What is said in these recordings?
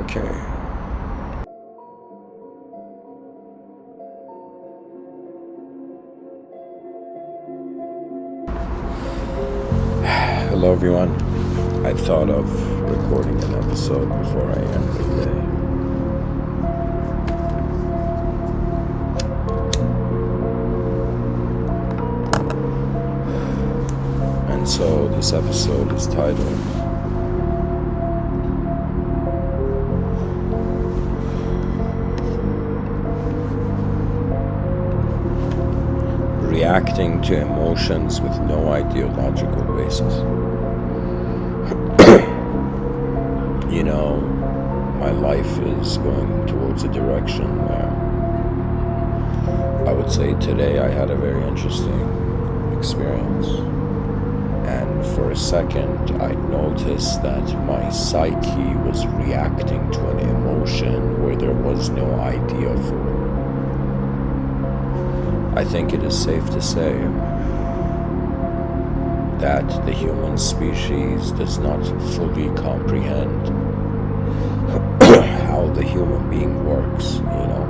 Okay. Hello everyone. I thought of recording an episode before I end the day. And so this episode is titled Reacting to Emotions with No Ideological Basis. You know, my life is going towards a direction where I would say today I had a very interesting experience. And for a second, I noticed that my psyche was reacting to an emotion where there was no idea for it. I think it is safe to say that the human species does not fully comprehend how the human being works, you know.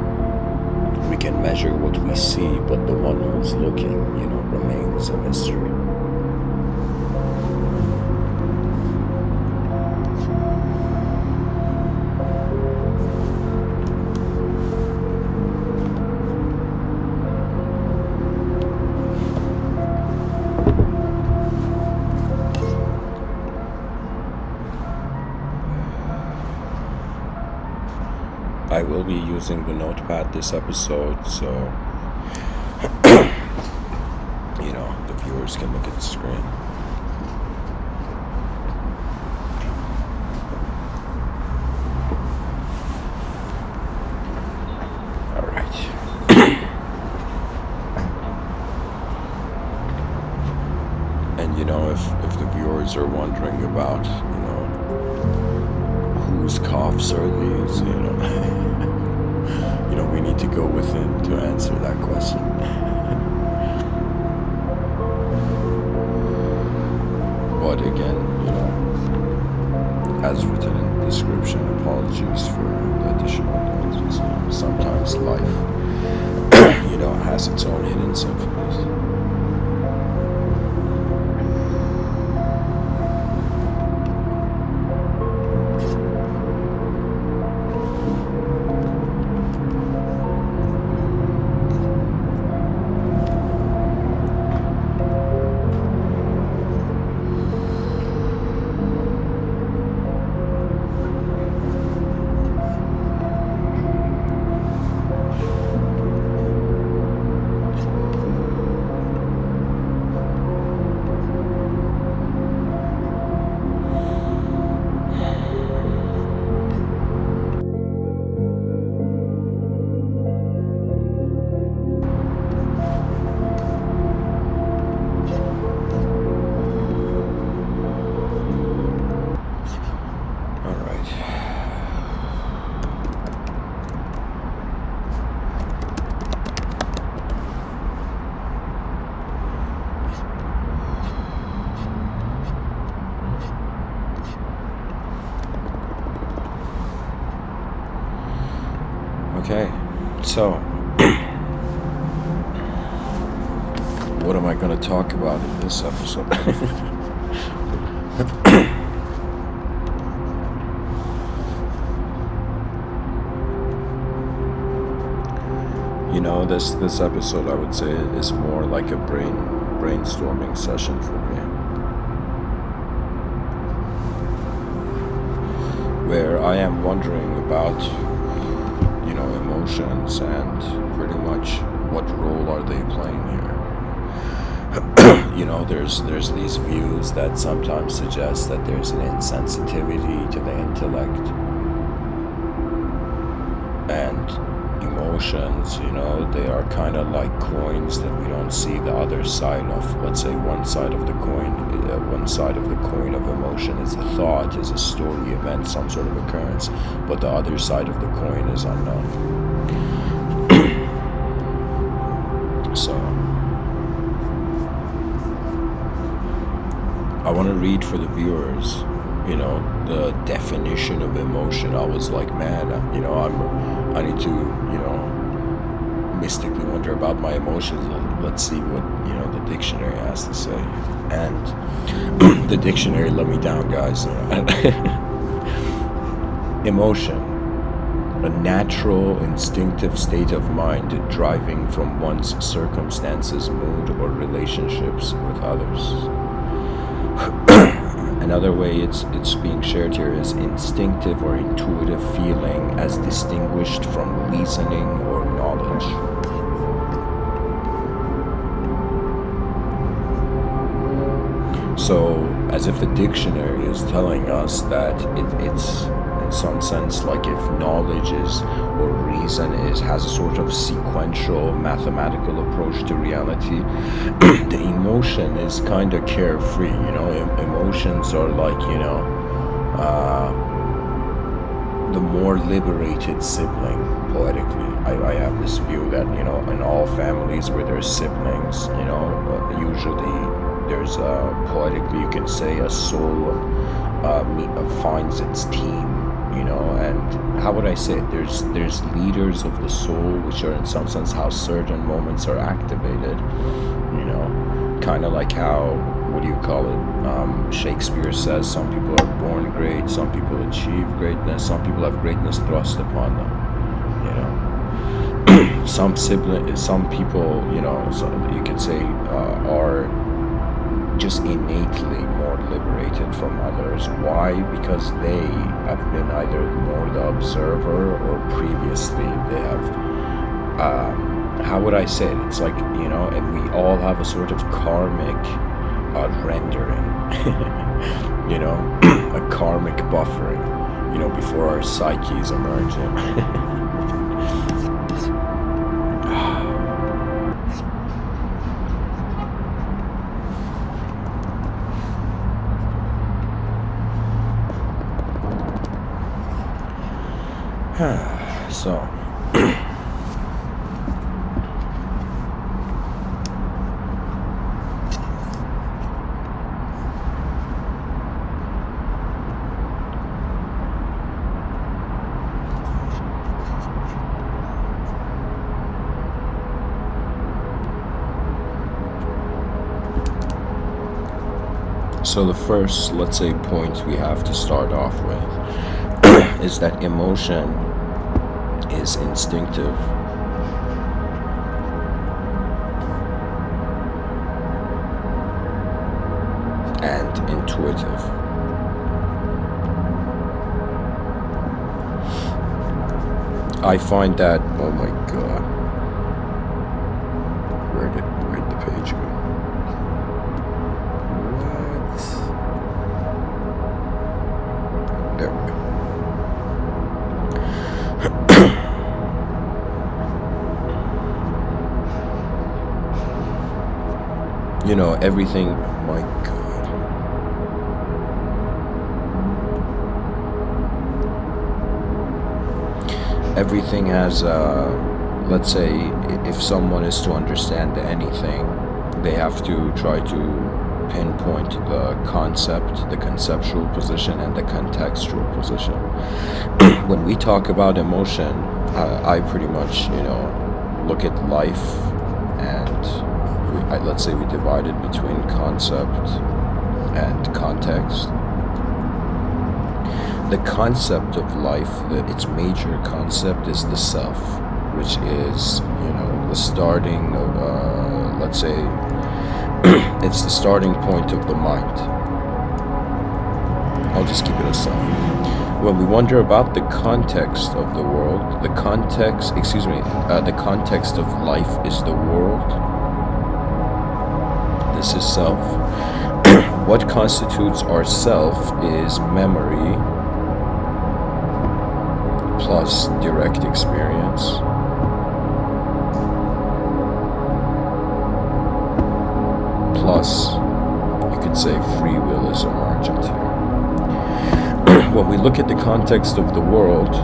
We can measure what we see, but the one who's looking, you know, remains a mystery. I will be using the notepad this episode, so you know, the viewers can look at the screen. All right. And you know, if the viewers are wondering about, you know, whose coughs are these, you know, you know, we need to go within to answer that question. But again, you know, as written in the description, apologies for the additional noises. You know, sometimes life, you know, has its own hidden symphonies. Okay, so what am I going to talk about in this episode? You know, this episode, I would say, is more like a brainstorming session for me, where I am wondering about, you know, emotions and pretty much what role are they playing here. You know, there's these views that sometimes suggest that there's an insensitivity to the intellect, and emotions, you know, they are kind of like coins that we don't see the other side of. Let's say one side of the coin of emotion is a thought, is a story, event, some sort of occurrence, but the other side of the coin is unknown. So I want to read for the viewers the definition of emotion, I was like, man, I need to, mystically wonder about my emotions. Let's see what, the dictionary has to say. And the dictionary let me down, guys. Emotion, a natural, instinctive state of mind deriving from one's circumstances, mood, or relationships with others. Another way it's being shared here is instinctive or intuitive feeling as distinguished from reasoning or knowledge. So, as if the dictionary is telling us that it's in some sense like if knowledge is or reason has a sort of sequential mathematical approach to reality, the emotion is kind of carefree. Emotions are like the more liberated sibling. Poetically, I have this view that in all families where there's siblings, usually there's poetically, you can say, a soul finds its team, and how would I say it? There's leaders of the soul, which are in some sense how certain moments are activated, kind of like how, what do you call it? Shakespeare says some people are born great, some people achieve greatness, some people have greatness thrust upon them, some people, so you could say, are just innately more liberated from others. Why? Because they have been either more the observer or previously they have, how would I say it? It's like, and we all have a sort of karmic rendering, a karmic buffering, before our psyches emerge. So the first, let's say, point we have to start off with is that emotion is instinctive and intuitive. I find that, oh my god, where'd the page go? What? There we go. Everything, my god. Everything has, let's say, if someone is to understand anything, they have to try to pinpoint the concept, the conceptual position, and the contextual position. When we talk about emotion, I pretty much, look at life and let's say we divide it between concept and context. The concept of life, its major concept is the self, which is, the starting of, let's say, it's the starting point of the mind. I'll just keep it as self. When we wonder about the context of the world, the context of life is the world. This is self. What constitutes our self is memory plus direct experience plus, you could say, free will is emergent here. When we look at the context of the world,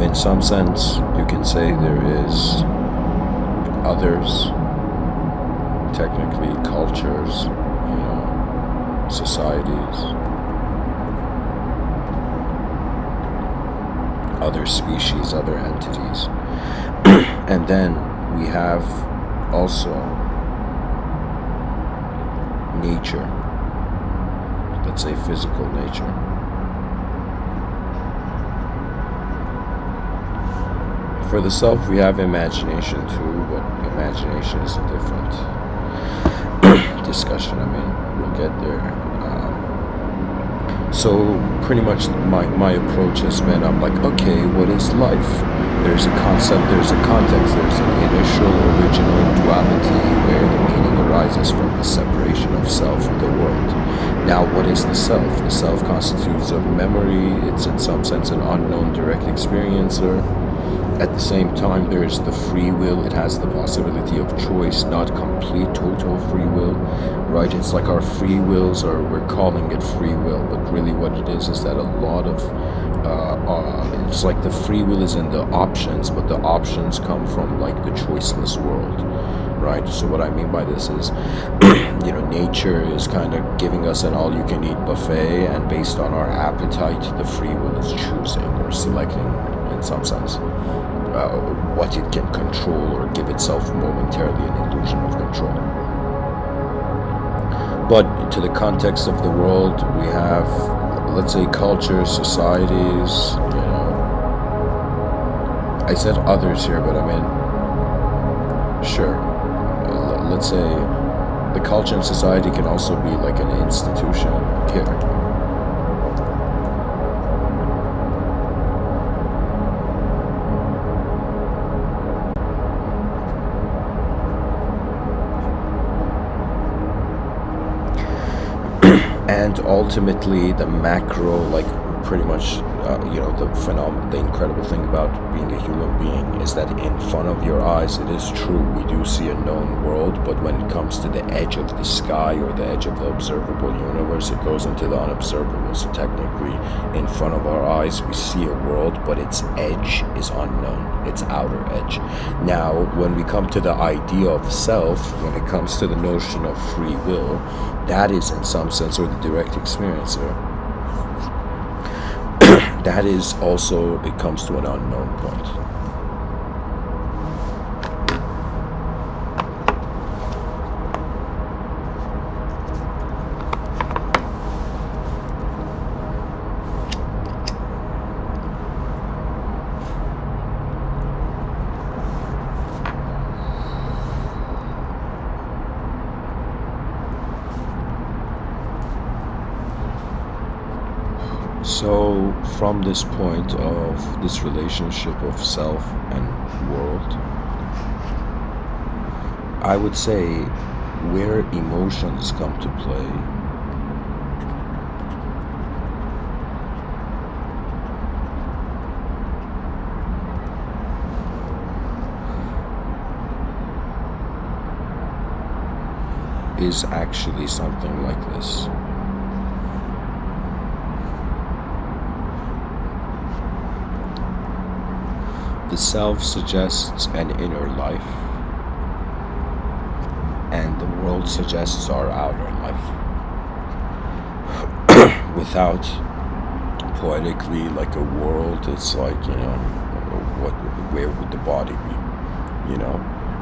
in some sense, you can say there is others, technically cultures, societies, other species, other entities. And then we have also nature, let's say physical nature. For the self, we have imagination too, but imagination is a different discussion. I mean, we'll get there. So pretty much my approach has been, I'm like, okay, what is life? There's a concept, there's a context, there's an initial original duality where the meaning arises from the separation of self with the world. Now, what is the self? The self constitutes of memory. It's in some sense an unknown direct experiencer. At the same time, there is the free will. It has the possibility of choice, not complete, total free will, right? It's like our free wills, or we're calling it free will, but really what it is that a lot of, it's like the free will is in the options, but the options come from like the choiceless world, right? So what I mean by this is, nature is kind of giving us an all-you-can-eat buffet, and based on our appetite, the free will is choosing or selecting, in some sense, what it can control or give itself momentarily an illusion of control. But to the context of the world, we have, let's say, culture, societies, I said others here, but I mean, sure, let's say the culture and society can also be like an institution here. And ultimately, the macro, like pretty much, the incredible thing about being a human being is that in front of your eyes, it is true, we do see a known world, but when it comes to the edge of the sky or the edge of the observable universe, it goes into the unobservable. So technically, in front of our eyes, we see a world, but its edge is unknown, its outer edge. Now, when we come to the idea of self, when it comes to the notion of free will, that is in some sense, or the direct experiencer, that is also, it comes to an unknown point. So from this point of this relationship of self and world, I would say where emotions come to play is actually something like this. The self suggests an inner life, and the world suggests our outer life. Without poetically, like a world, it's like, where would the body be,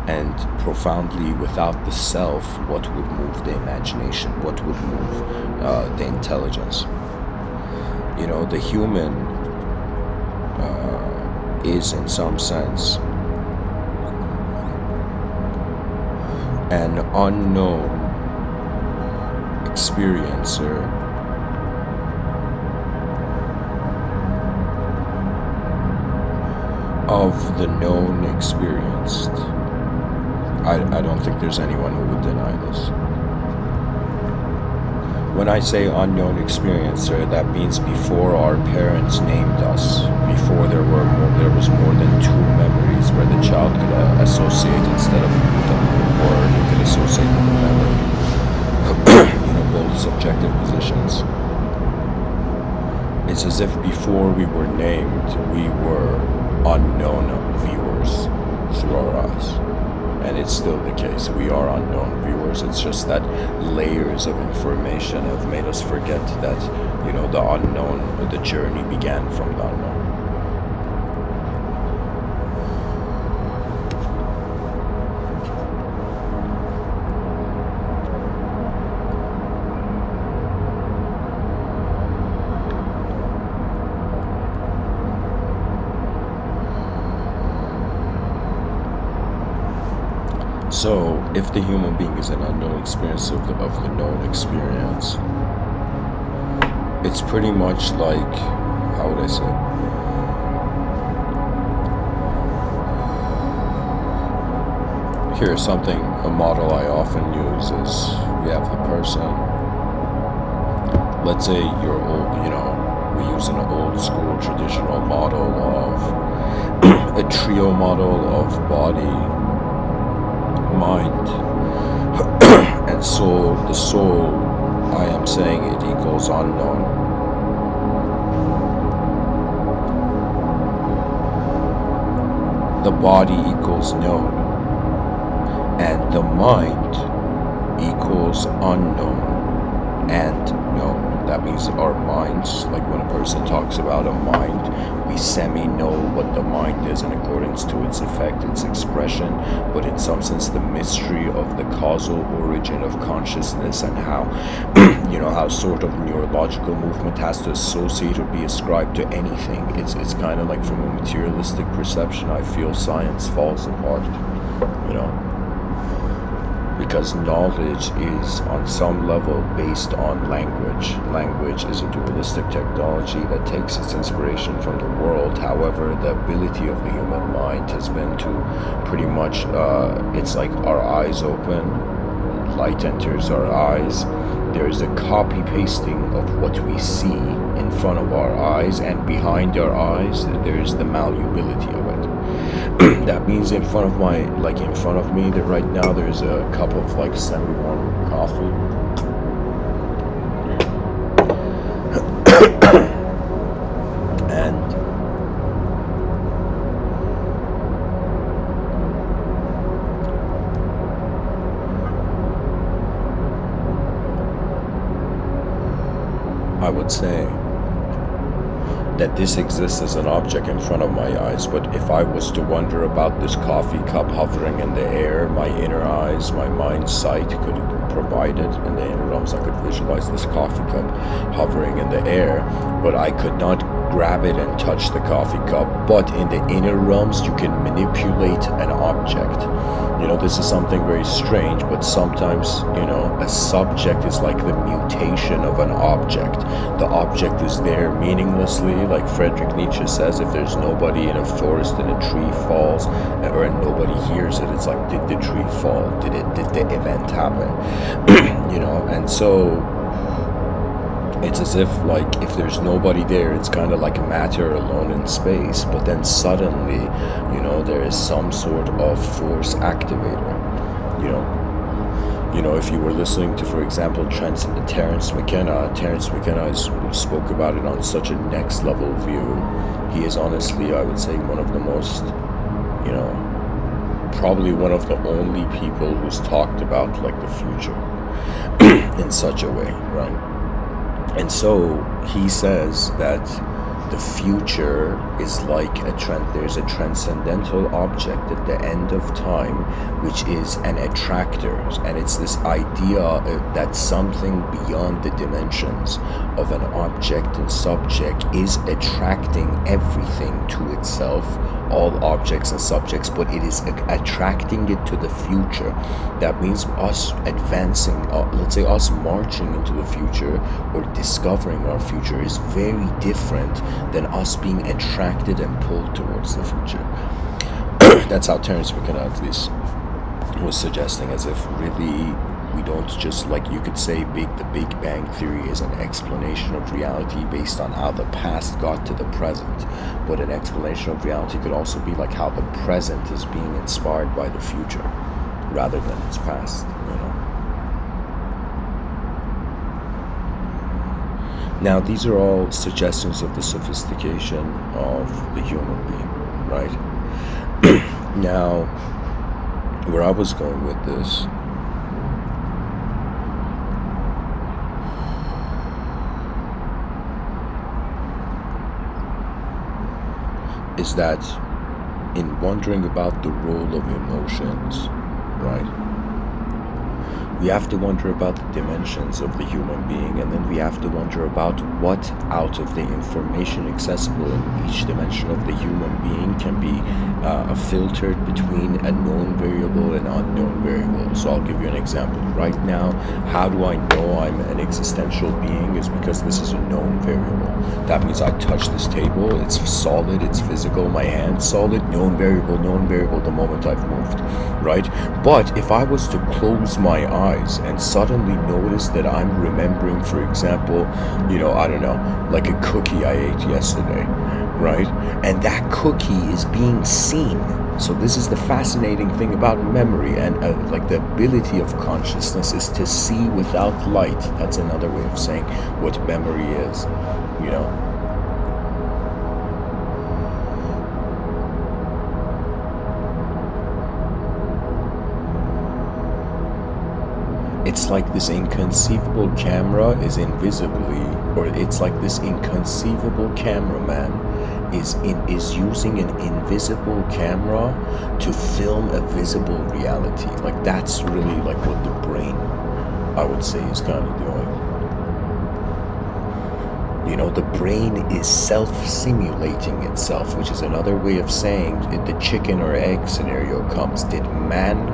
And profoundly, without the self, what would move the imagination? What would move the intelligence? The human is in some sense an unknown experiencer of the known experienced. I don't think there's anyone who would deny this. When I say unknown experiencer, that means before our parents named us, before there was more than two memories where the child could associate instead of with a word, it could associate with a memory. Both subjective positions. It's as if before we were named, we were unknown viewers through our eyes. and it's still the case. We are unknown viewers. It's just that layers of information have made us forget that, the unknown, the journey began from the unknown. So, if the human being is an unknown experience of the known experience, it's pretty much like, how would I say? Here's something, a model I often use is, we have the person, let's say you're old, we use an old school traditional model of, a trio model of body, mind, and soul. The soul, I am saying it equals unknown. The body equals known. And the mind equals unknown and known. That means our minds, like when a person talks about a mind, we semi-know what the mind is in accordance to its effect, its expression, but in some sense the mystery of the causal origin of consciousness and how, how sort of neurological movement has to associate or be ascribed to anything. It's kind of like from a materialistic perception, I feel science falls apart, because knowledge is on some level based on language. Language is a dualistic technology that takes its inspiration from the world. However, the ability of the human mind has been to pretty much, it's like our eyes open, light enters our eyes, there's a copy pasting of what we see in front of our eyes, and behind our eyes there's the malleability of it. That means in front of me, that right now there's a cup of semi-warm coffee. And I would say that this exists as an object in front of my eyes, but if I was to wonder about this coffee cup hovering in the air, my inner eyes, my mind's sight could provide it in the inner realms. I could visualize this coffee cup hovering in the air, but I could not grab it and touch the coffee cup. But in the inner realms, you can manipulate an object. This is something very strange, but sometimes, a subject is like the mutation of an object. The object is there meaninglessly, like Friedrich Nietzsche says, if there's nobody in a forest and a tree falls, or nobody hears it, it's like, did the tree fall? Did the event happen? And so it's as if if there's nobody there, it's kind of like matter alone in space, but then suddenly, there is some sort of force activator. If you were listening to, for example, Terence McKenna spoke about it on such a next level view. He is honestly, I would say, one of the most, probably one of the only people who's talked about the future in such a way, right? And so he says that the future is like there's a transcendental object at the end of time, which is an attractor, and it's this idea that something beyond the dimensions of an object and subject is attracting everything to itself, all objects and subjects, but it is attracting it to the future. That means us advancing, let's say us marching into the future or discovering our future is very different than us being attracted and pulled towards the future. That's how Terence McKenna at least was suggesting, as if really we don't just, you could say the Big Bang Theory is an explanation of reality based on how the past got to the present, but an explanation of reality could also be how the present is being inspired by the future rather than its past, Now, these are all suggestions of the sophistication of the human being, right? Now, where I was going with this is that in wondering about the role of emotions, right? We have to wonder about the dimensions of the human being, and then we have to wonder about what out of the information accessible in each dimension of the human being can be filtered between a known variable and unknown variable. So I'll give you an example. Right now, how do I know I'm an existential being? Is because this is a known variable. That means I touch this table, it's solid, it's physical, my hand's solid, known variable the moment I've moved, right? But if I was to close my eyes and suddenly notice that I'm remembering, for example, I don't know, like a cookie I ate yesterday, right? And that cookie is being seen. So this is the fascinating thing about memory, and like the ability of consciousness is to see without light. That's another way of saying what memory is, It's like this inconceivable camera is invisibly, or it's like this inconceivable cameraman is using an invisible camera to film a visible reality. Like that's really like what the brain, I would say, is kind of doing. The brain is self-simulating itself, which is another way of saying the chicken or egg scenario comes. Did man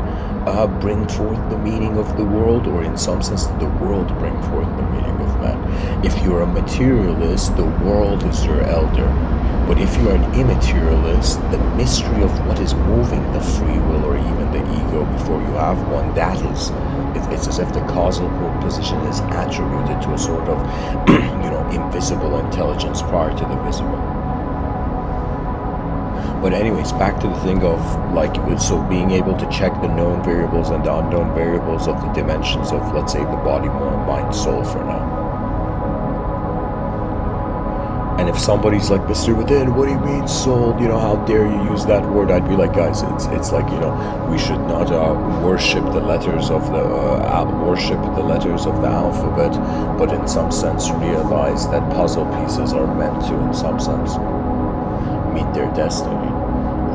bring forth the meaning of the world, or in some sense did the world bring forth the meaning of man? If you're a materialist, the world is your elder. But if you're an immaterialist, the mystery of what is moving the free will or even the ego before you have one, that is, it's as if the causal position is attributed to a sort of, invisible intelligence prior to the visible. But anyways, back to the thing of so being able to check the known variables and the unknown variables of the dimensions of, let's say, the body, mind, soul for now. And if somebody's like, Mr. Within, what do you mean soul? How dare you use that word? I'd be like, guys, it's like, we should not worship the letters of the alphabet, but in some sense realize that puzzle pieces are meant to, in some sense, meet their destiny.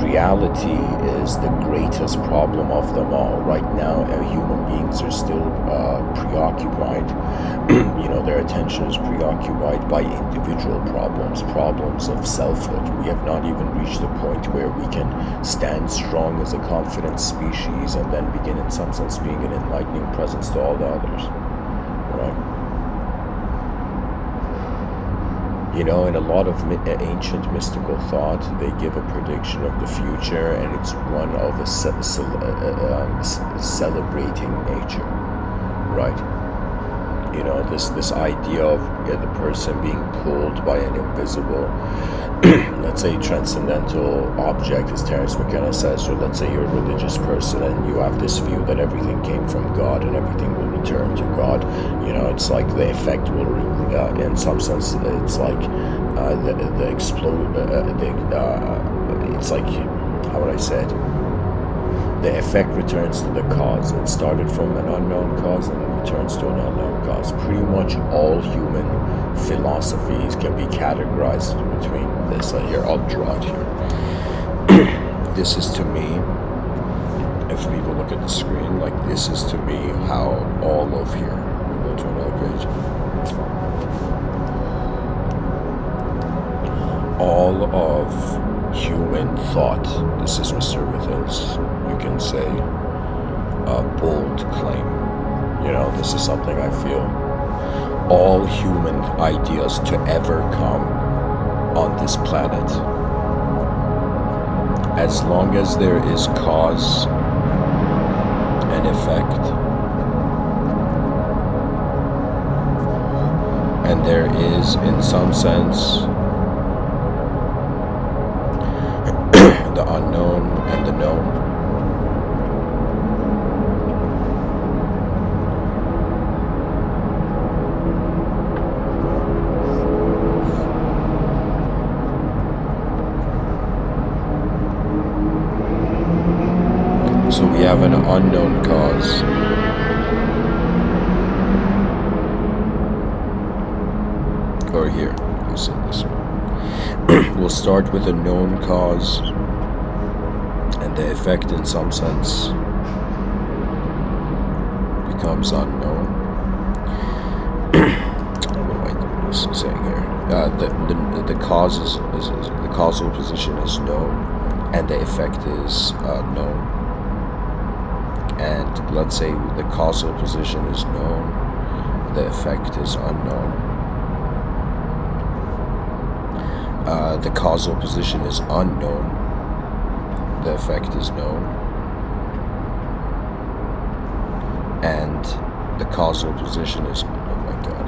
Reality is the greatest problem of them all. Right now, human beings are still preoccupied. Their attention is preoccupied by individual problems of selfhood. We have not even reached the point where we can stand strong as a confident species and then begin, in some sense, being an enlightening presence to all the others. Right? In a lot of ancient mystical thought, they give a prediction of the future, and it's one of a celebrating nature, right? This idea of the person being pulled by an invisible, let's say, transcendental object, as Terence McKenna says, or let's say you're a religious person and you have this view that everything came from God and everything will return to God. It's like the effect will, in some sense, it's like the explode. It's like, how would I say it? The effect returns to the cause. It started from an unknown cause and it returns to an unknown cause. Pretty much all human philosophies can be categorized between this. Here, I'll draw it here. This is to me, if people look at the screen, this is to me how all of here, we'll go to another page. All of human thought, this is Mr. Within's, you can say, a bold claim. This is something I feel. All human ideas to ever come on this planet, as long as there is cause and effect, and there is, in some sense, the unknown and the known. So we have have an unknown cause. Or here, we'll say this one. We'll start with a known cause, and the effect in some sense becomes unknown. What am I saying here? The cause is the causal position is known, and the effect is known. And let's say the causal position is known, the effect is unknown. The causal position is unknown, the effect is known, and the causal position is, oh my god,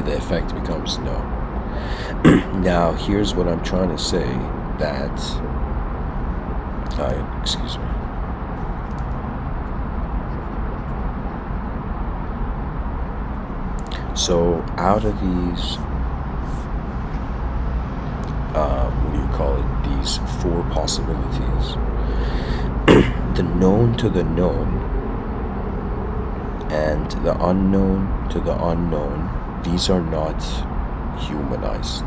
the effect becomes known. Now here's what I'm trying to say, that excuse me. So out of these, what do you call it? These four possibilities, the known to the known and the unknown to the unknown, these are not humanized.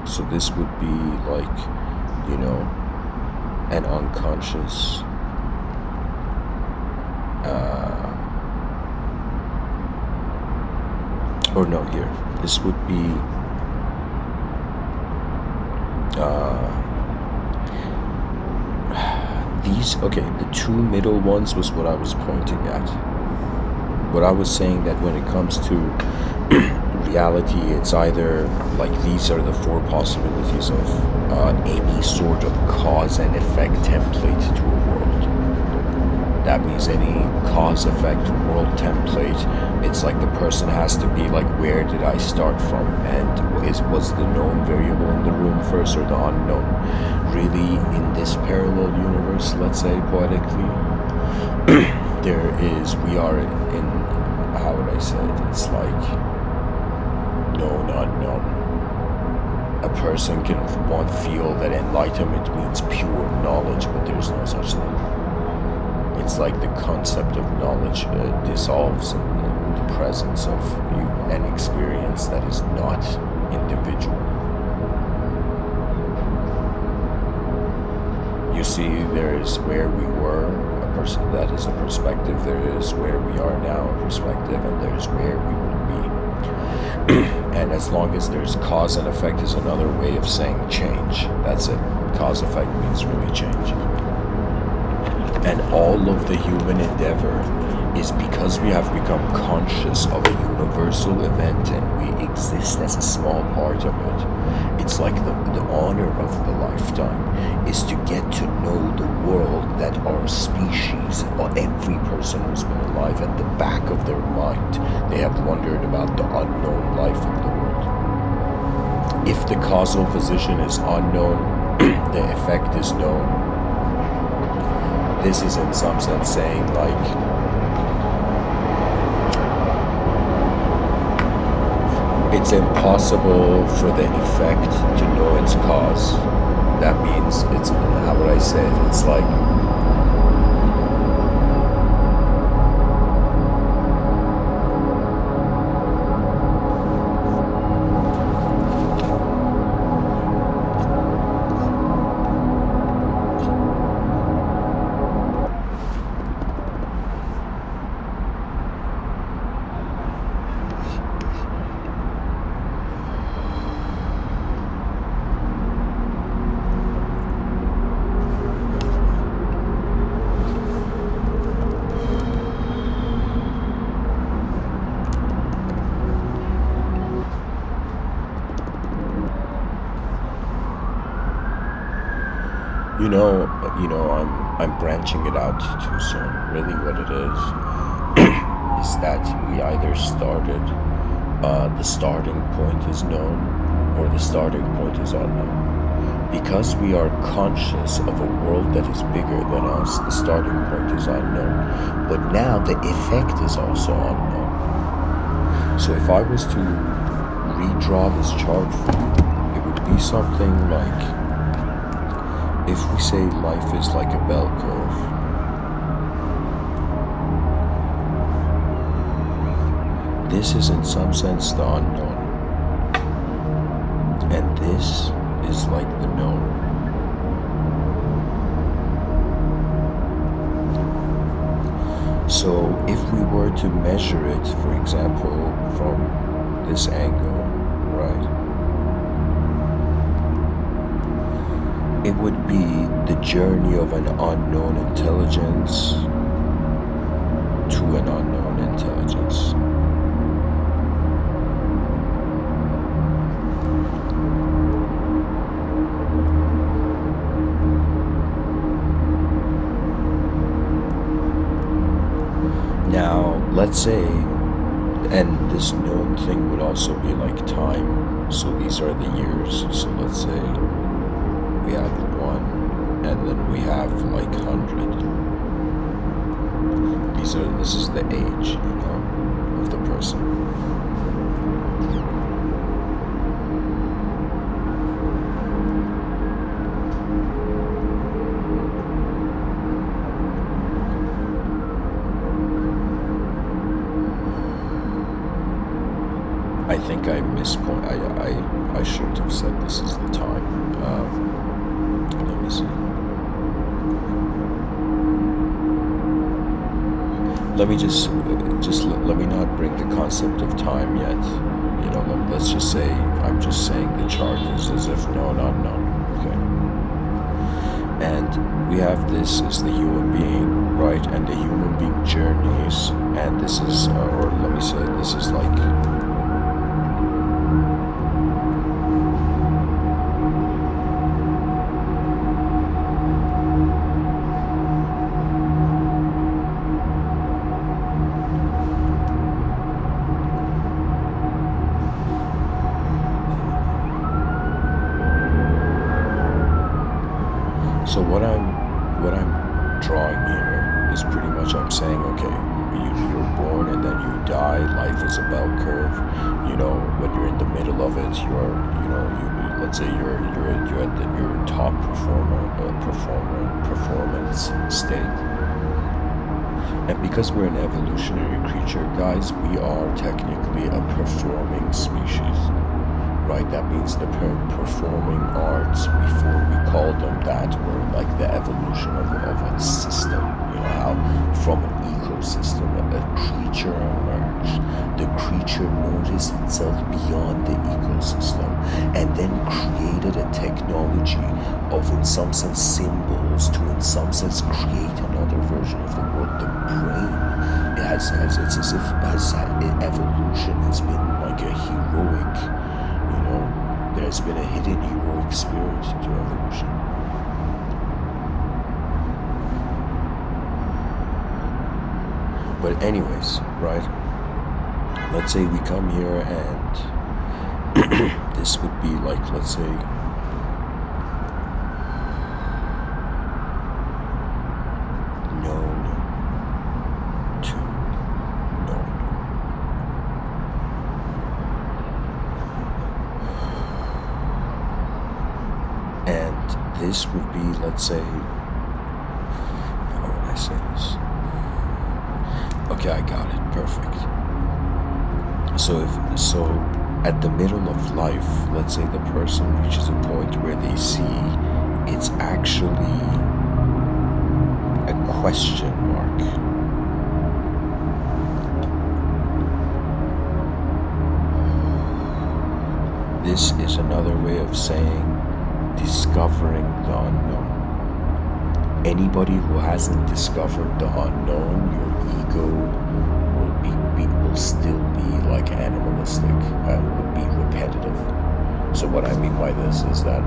So this would be like, you know, an unconscious or no, here, this would be these, okay, the two middle ones was what I was pointing at. What I was saying, that when it comes to reality, it's either like these are the four possibilities of any sort of cause and effect template to a world. That means any cause effect world template, it's like the person has to be like, where did I start from, and was the known variable in the room first or the unknown? Really, in this parallel universe, let's say poetically, we are in, how would I say it, it's like known unknown. A person can feel that enlightenment means pure knowledge, but there's no such thing. It's like the concept of knowledge dissolves in the presence of an experience that is not individual. You see, there is where we were, a person that is a perspective. There is where we are now, a perspective, and there is where we will be. And as long as there's cause and effect, is another way of saying change. That's it. Cause effect means really change. And all of the human endeavor is because we have become conscious of a universal event and we exist as a small part of it. It's like the honor of the lifetime is to get to know the world that our species, or every person who's been alive, at the back of their mind, they have wondered about the unknown life of the world. If the causal position is unknown, the effect is known. This is in some sense saying like, it's impossible for the effect to know its cause. That means it's, how would I say it? It's like, you know, I'm branching it out too soon. Really what it is that we either started, the starting point is known, or the starting point is unknown. Because we are conscious of a world that is bigger than us, the starting point is unknown. But now the effect is also unknown. So if I was to redraw this chart for you, it would be something like, if we say life is like a bell curve, this is in some sense the unknown, and this is like the known. So if we were to measure it, for example, from this angle, right, it would be the journey of an unknown intelligence to an unknown intelligence. Now, let's say, and this known thing would also be like time. So these are the years. So let's say we have 1, and then we have like 100. This is the age, you know, of the person. I think I mispoint. I shouldn't have said this is the time. Let me see. Let me just let me not bring the concept of time yet. You know, let's just say I'm just saying the chart is as if known, unknown. Okay. And we have this as the human being, right? And the human being journeys, and this is, or let me say, this is like. So what I'm drawing here is pretty much I'm saying, okay, you're born and then you die. Life is a bell curve. You know, when you're in the middle of it, let's say you're at your top performance state. And because we're an evolutionary creature, guys, we are technically a performing species. Right, that means the performing arts, before we called them that, were like the evolution of a system. You know how from an ecosystem a creature emerged. The creature noticed itself beyond the ecosystem and then created a technology of, in some sense, symbols to, in some sense, create another version of the world. The brain, it's as if evolution has been like a heroic. There's been a hidden heroic spirit to evolution. But anyways, right? Let's say we come here and this would be like, let's say, known to known. And this would be, let's say, how would I say this? Okay, I got it. Perfect. So at the middle of life, let's say the person reaches a point where they see it's actually a question mark. This is another way of saying discovering the unknown. Anybody who hasn't discovered the unknown, your ego will still be like animalistic, would be repetitive. So what I mean by this is that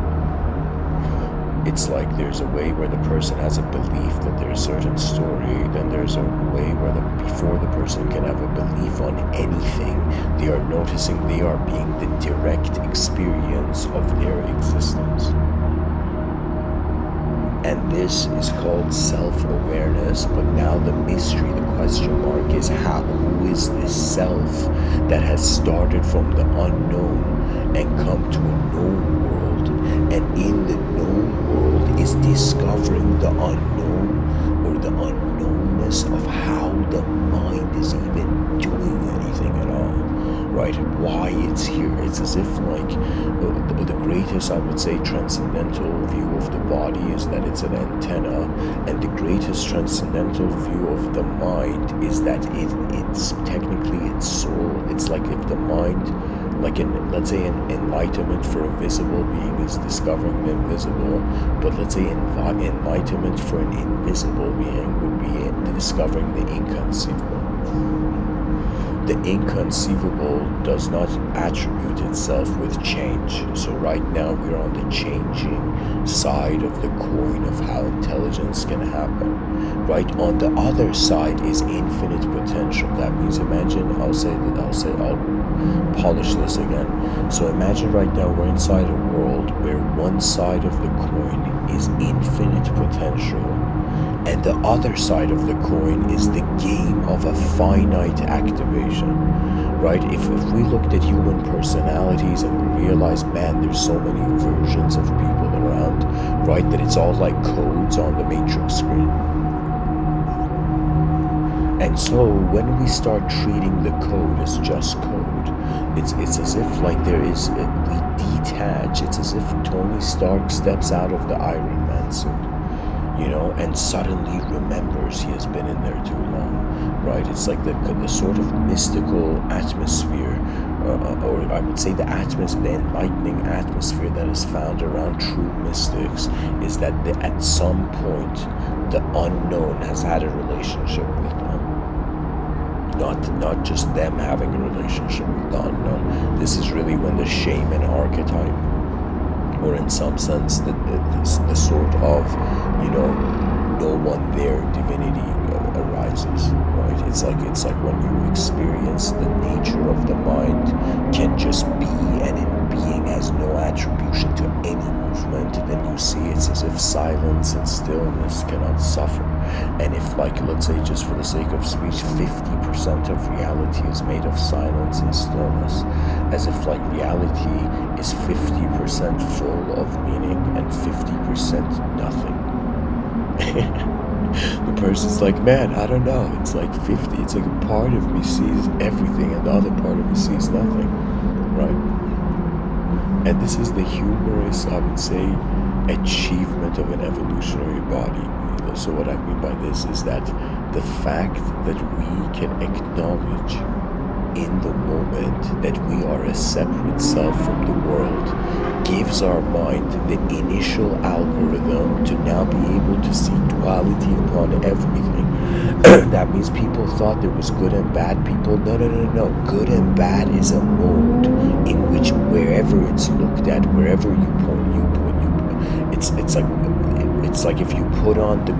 it's like there's a way where the person has a belief that there's a certain story, then there's a way where before the person can have a belief on anything, they are noticing they are being the direct experience of their existence. And this is called self-awareness. But now the mystery, the question mark is who is this self that has started from the unknown and come to a known world, and in the known world is discovering the unknown, or the unknownness of how the mind is even doing anything at all, right? Why it's here. It's as if like the greatest, I would say, transcendental view of the body is that it's an antenna, and the greatest transcendental view of the mind is that it's technically its soul. It's like if the mind, like let's say an enlightenment for a visible being is discovering the invisible, but let's say enlightenment for an invisible being would be discovering the inconceivable. The inconceivable does not attribute itself with change. So right now we're on the changing side of the coin of how intelligence can happen. Right on the other side is infinite potential. That means imagine, I'll polish this again. So imagine right now we're inside a world where one side of the coin is infinite potential, and the other side of the coin is the game of a finite activation, right? If we looked at human personalities and we realized, man, there's so many versions of people around, right, that it's all like codes on the matrix screen. And so when we start treating the code as just code, it's as if like we detach. It's as if Tony Stark steps out of the Iron Man suit, and suddenly remembers he has been in there too long, right? It's like the sort of mystical atmosphere, or I would say the enlightening atmosphere that is found around true mystics is that at some point the unknown has had a relationship with them. Not just them having a relationship with the unknown. This is really when the shaman archetype, or in some sense the sort of no one there divinity arises, right? It's like when you experience the nature of the mind can just be, and in being has no attribution to any movement, then you see it's as if silence and stillness cannot suffer. And if, like, let's say, just for the sake of speech, 50% of reality is made of silence and stillness, as if like reality is 50% full of meaning and 50% nothing. The person's like, man, I don't know, it's like 50, it's like a part of me sees everything and the other part of me sees nothing, right? And this is the humorous, I would say, achievement of an evolutionary body. So what I mean by this is that the fact that we can acknowledge in the moment that we are a separate self from the world gives our mind the initial algorithm to now be able to see duality upon everything. That means people thought there was good and bad people. No. Good and bad is a mode in which wherever it's looked at, wherever you point, it's like if you put on the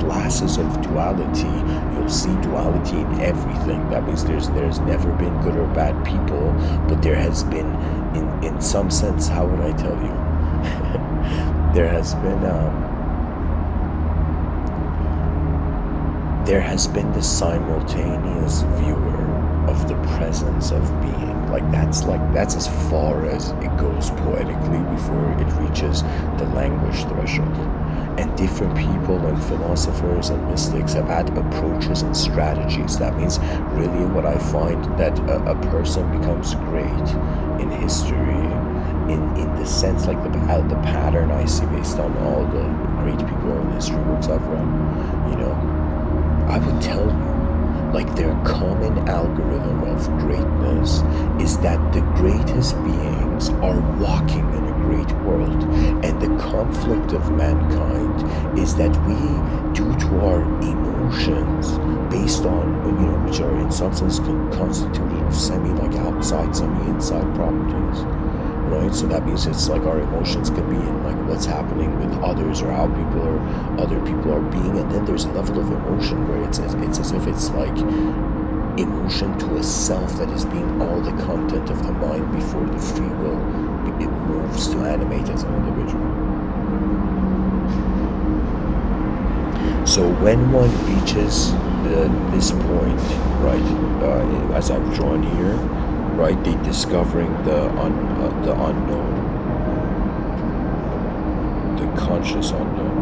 glasses of duality, you'll see duality in everything. That means there's never been good or bad people, but there has been, in some sense, how would I tell you? There has been the simultaneous viewer of the presence of being. That's as far as it goes poetically before it reaches the language threshold. And different people and philosophers and mystics have had approaches and strategies. That means really what I find that a person becomes great in history, in the sense like the pattern I see based on all the great people in history books I've read, I would tell you, like, their common algorithm of greatness is that the greatest beings are walking in a great world, and the conflict of mankind is that we, due to our emotions, based on, which are in some sense constituted of outside, semi-inside properties, right? So that means it's like our emotions could be in like what's happening with others or how other people are being, and then there's a level of emotion where it's as if it's like emotion to a self that is being all the content of the mind before the free will it moves to animate as an individual. So when one reaches this point, right, as I've drawn here, right, they discovering the unknown, the conscious unknown.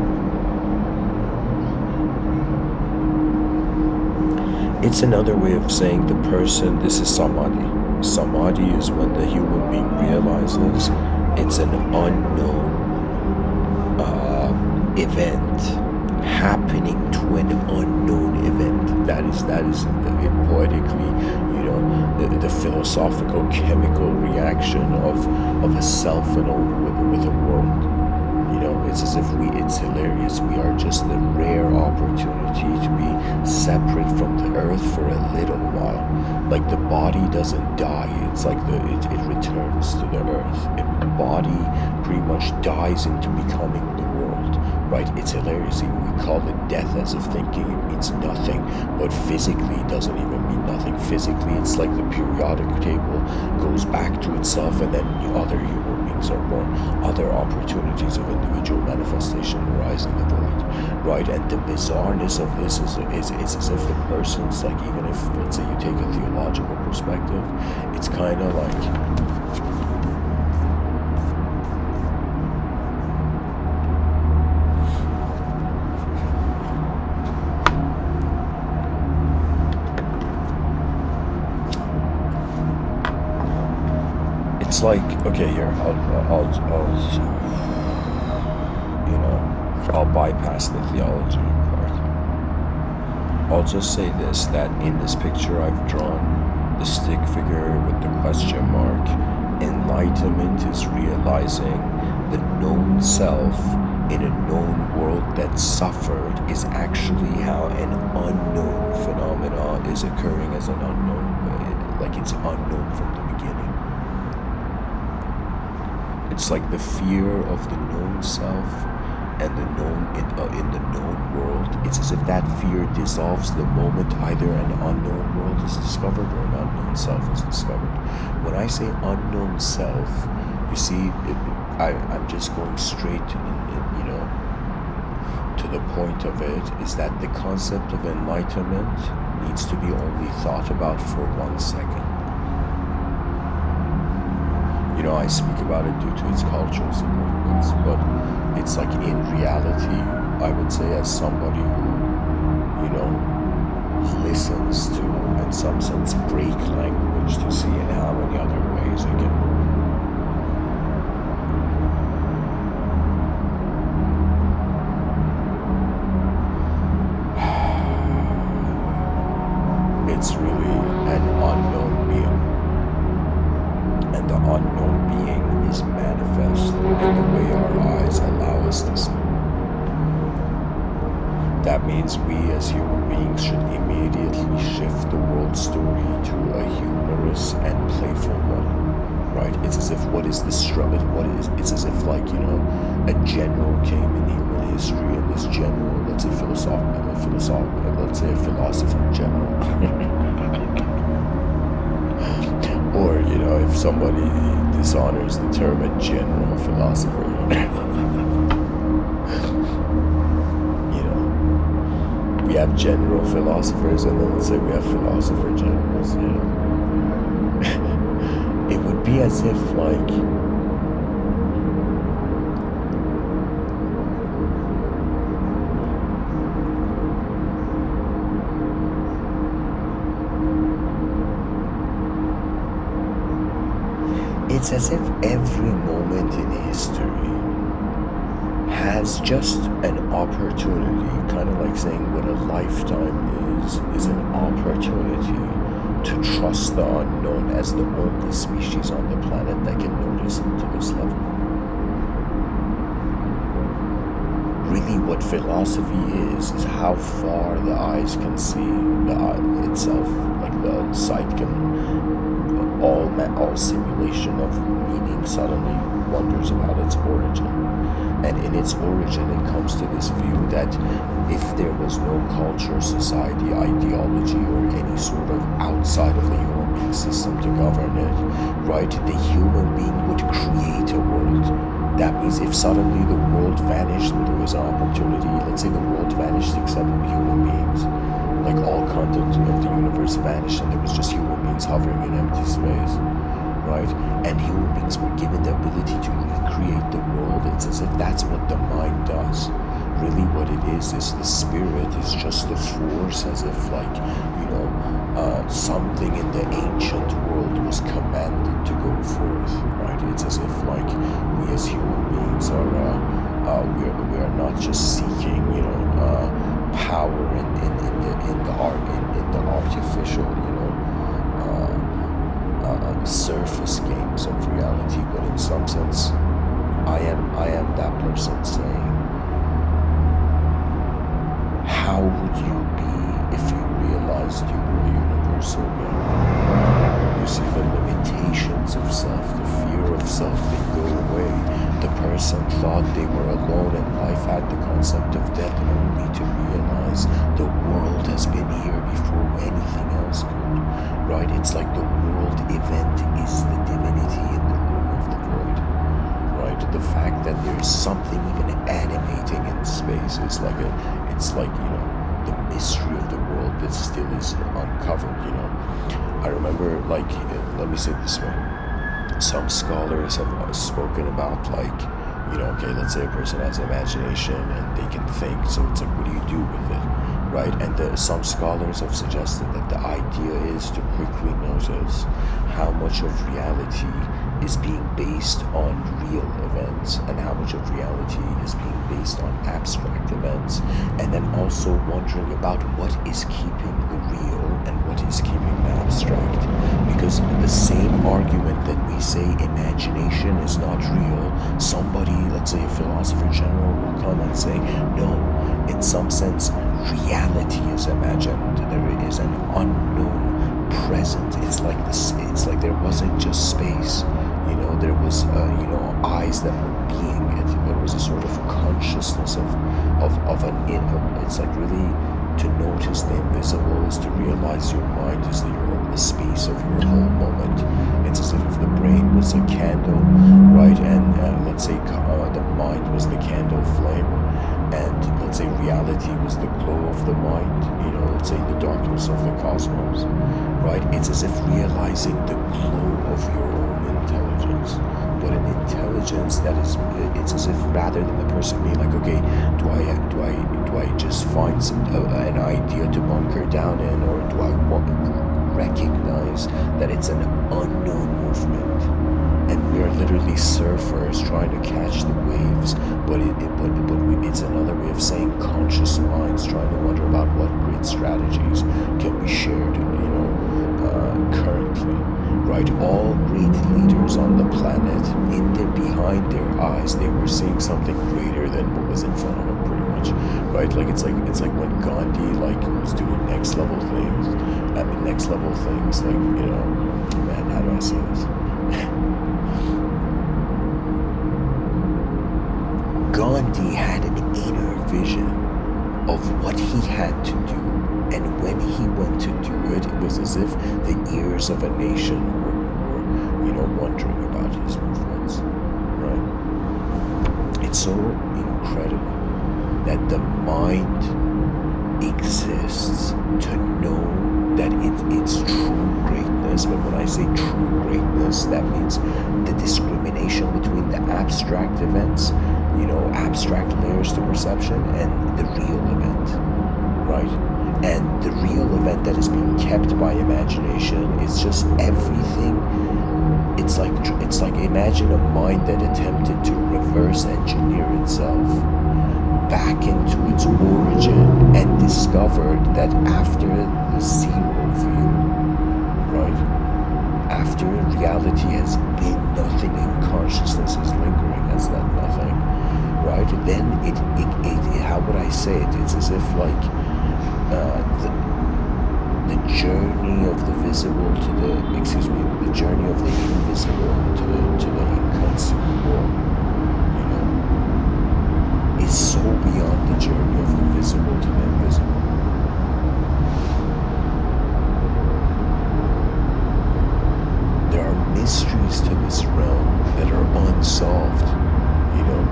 It's another way of saying the person, this is samadhi. Samadhi is when the human being realizes it's an unknown event happening to an unknown event. That is poetically, the philosophical chemical reaction of a self and with a world. It's as if it's hilarious. We are just the rare opportunity to be separate from the earth for a little while. Like the body doesn't die. It's like it returns to the earth. The body pretty much dies into becoming the world, right? It's hilarious. We call it death as if thinking it means nothing, but physically it doesn't even mean nothing. Physically, it's like the periodic table goes back to itself, and then other human beings are born. Other opportunities of individual manifestation arise in the void, right? And the bizarreness of this is as if the person's like, even if, let's say, you take a theological perspective, it's kind of like, it's like, okay, here, I'll bypass the theology part. I'll just say this, that in this picture I've drawn, the stick figure with the question mark, enlightenment is realizing the known self in a known world that suffered is actually how an unknown phenomena is occurring as an unknown, like it's unknown from the beginning. It's like the fear of the known self and the known in the known world. It's as if that fear dissolves the moment either an unknown world is discovered or an unknown self is discovered. When I say unknown self, you see, I'm just going straight to the point of it, is that the concept of enlightenment needs to be only thought about for 1 second. I speak about it due to its cultural significance, but it's like in reality, I would say, as somebody who, listens to, in some sense, break language to see in how many other ways it can. It's really an unknown being. And the unknown being is manifest in the way our eyes allow us to see. That means we as human beings should immediately shift the world story to a humorous and playful one, right? It's as if it's as if like, a general came in human history, and this general, let's say a philosopher general. Or, if somebody dishonors the term a general philosopher, we have general philosophers, and then let's say we have philosopher generals, It would be as if, like, it's as if every moment in history has just an opportunity, kind of like saying what a lifetime is an opportunity to trust the unknown as the only species on the planet that can notice it to this level. Really, what philosophy is how far the eyes can see the eye itself, like the sight can, all simulation of meaning suddenly wonders about its origin. And in its origin, it comes to this view that if there was no culture, society, ideology, or any sort of outside of the human being system to govern it, right, the human being would create a world. That means if suddenly the world vanished the way was an opportunity, let's say the world vanished except human beings, like all content of the universe vanished and there was just human beings hovering in empty space, right? And human beings were given the ability to recreate the world. It's as if that's what the mind does. Really what it is the spirit is just the force, as if like, something in the ancient world was commanded to go forth, right? It's as if like we as human beings are we are not just seeking power in the artificial surface games of reality, but in some sense I am that person saying, how would you be if you realized you were universal being? You see, the limitations of self, the fear of self, they go away. The person thought they were alone and life had the concept of death, only to realize the world has been here before anything else could, right? It's like the world event is the divinity in the room of the void, right? The fact that there's something even animating in space is like the mystery of the world that still is uncovered. I remember, like, let me say it this way, some scholars have spoken about, like, okay, let's say a person has imagination and they can think, so it's like, what do you do with it, right? And some scholars have suggested that the idea is to quickly notice how much of reality is being based on real events and how much of reality is being based on abstract events, and then also wondering about what is keeping the real and what is keeping the abstract. Because the same argument that we say imagination is not real, somebody, let's say a philosopher general, will come and say, no, in some sense reality is imagined. There is an unknown present. It's like this. It's like there wasn't just space. There was eyes that were being it. There was a sort of consciousness of an inner. It's like really to notice the invisible is to realize your mind is the space of your whole moment. It's as if the brain was a candle, right? And let's say the mind was the candle flame, and let's say reality was the glow of the mind. Let's say the darkness of the cosmos, right? It's as if realizing the glow of your own intelligence, but an intelligence that is, it's as if rather than the person being like, okay, do I just find an idea to bunker down in, or do I recognize that it's an unknown movement and we are literally surfers trying to catch the waves, but it's another way of saying conscious minds trying to wonder about what great strategies can be shared currently, right? All great leaders on the planet, behind their eyes, they were seeing something greater than what was in front of them, pretty much, right? Like it's like when Gandhi was doing next level things, like, man, how do I say this? Gandhi had an inner vision of what he had to do, and when he went to do it, it was as if the ears of a nation were wondering about his movements, right? It's so incredible that the mind exists to know that it's true greatness. But when I say true greatness, that means the discrimination between the abstract events, abstract layers to perception, and the real event, right? And the real event that is being kept by imagination, it's just everything. It's like imagine a mind that attempted to reverse engineer itself back into its origin and discovered that after the zero view, right? After reality has been nothing and consciousness is lingering as that nothing, right? Then it how would I say it? It's as if like the journey of the visible to the journey of the invisible to the inconceivable, is so beyond the journey of the visible to the invisible. There are mysteries to this realm that are unsolved,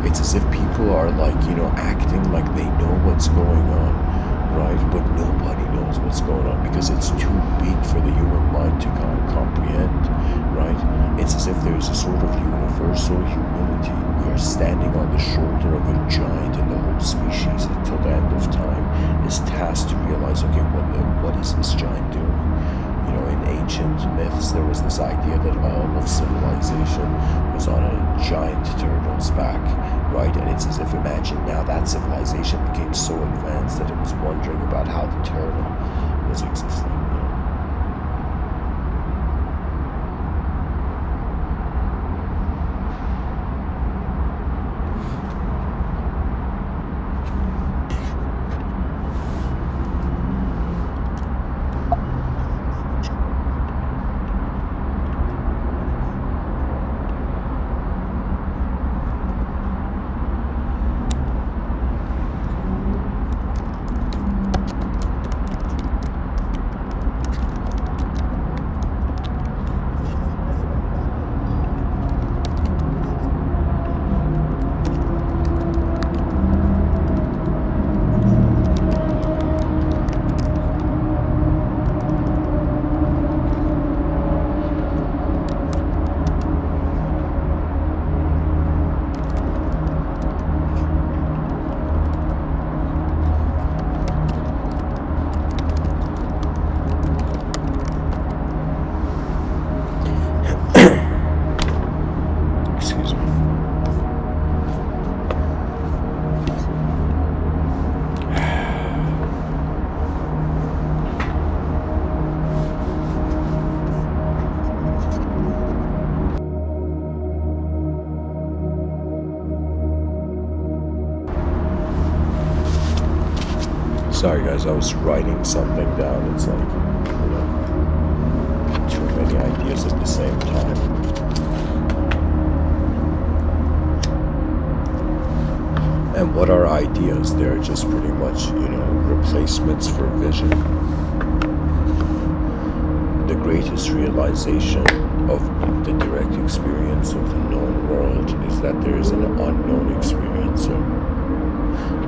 It's as if people are like, acting like they know what's going on, right? But nobody knows what's going on because it's too big for the human mind to comprehend, right? It's as if there's a sort of universal humility. We are standing on the shoulder of a giant, and the whole species until the end of time is tasked to realize, okay, what is this giant doing? In ancient myths, there was this idea that all of civilization was on a giant turtle's back, right? And it's as if, imagine now that civilization became so advanced that it was wondering about how the turtle was existing. Sorry guys, I was writing something down. It's like, too many ideas at the same time. And what are ideas? They're just pretty much, replacements for vision. The greatest realization of the direct experience of the known world is that there is an unknown experiencer.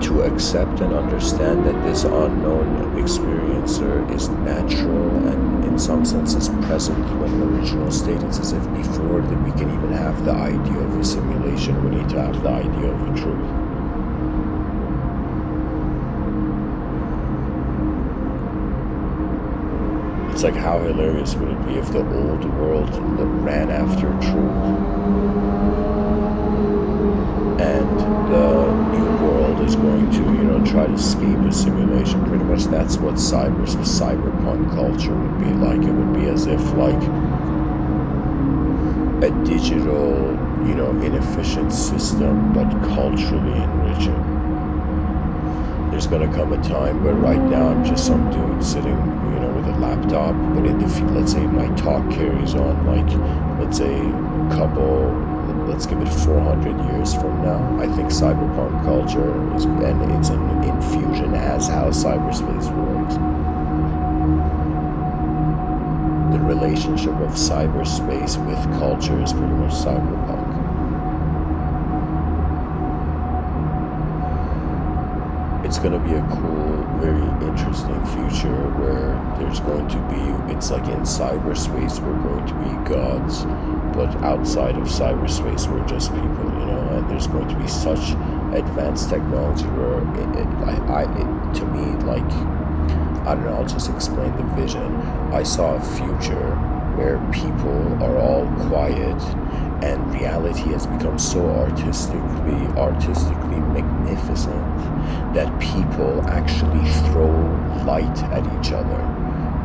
To accept and understand that this unknown experiencer is natural and in some senses present when original state, it's as if before that we can even have the idea of a simulation, we need to have the idea of a truth. It's like, how hilarious would it be if the old world ran after truth and the new world is going to, try to escape a simulation. Pretty much that's what cyberpunk culture would be like. It would be as if like a digital, inefficient system, but culturally enriching. There's gonna come a time where right now I'm just some dude sitting, with a laptop, but let's say my talk carries on, like, let's say let's give it 400 years from now, I think cyberpunk culture is, and it's an infusion as how cyberspace works. The relationship of cyberspace with culture is pretty much cyberpunk. It's going to be a cool, very interesting future where there's going to be, it's like in cyberspace we're going to be gods, but outside of cyberspace we're just people, and there's going to be such advanced technology where to me, like, I don't know, I'll just explain the vision. I saw a future where people are all quiet and reality has become so artistically magnificent that people actually throw light at each other,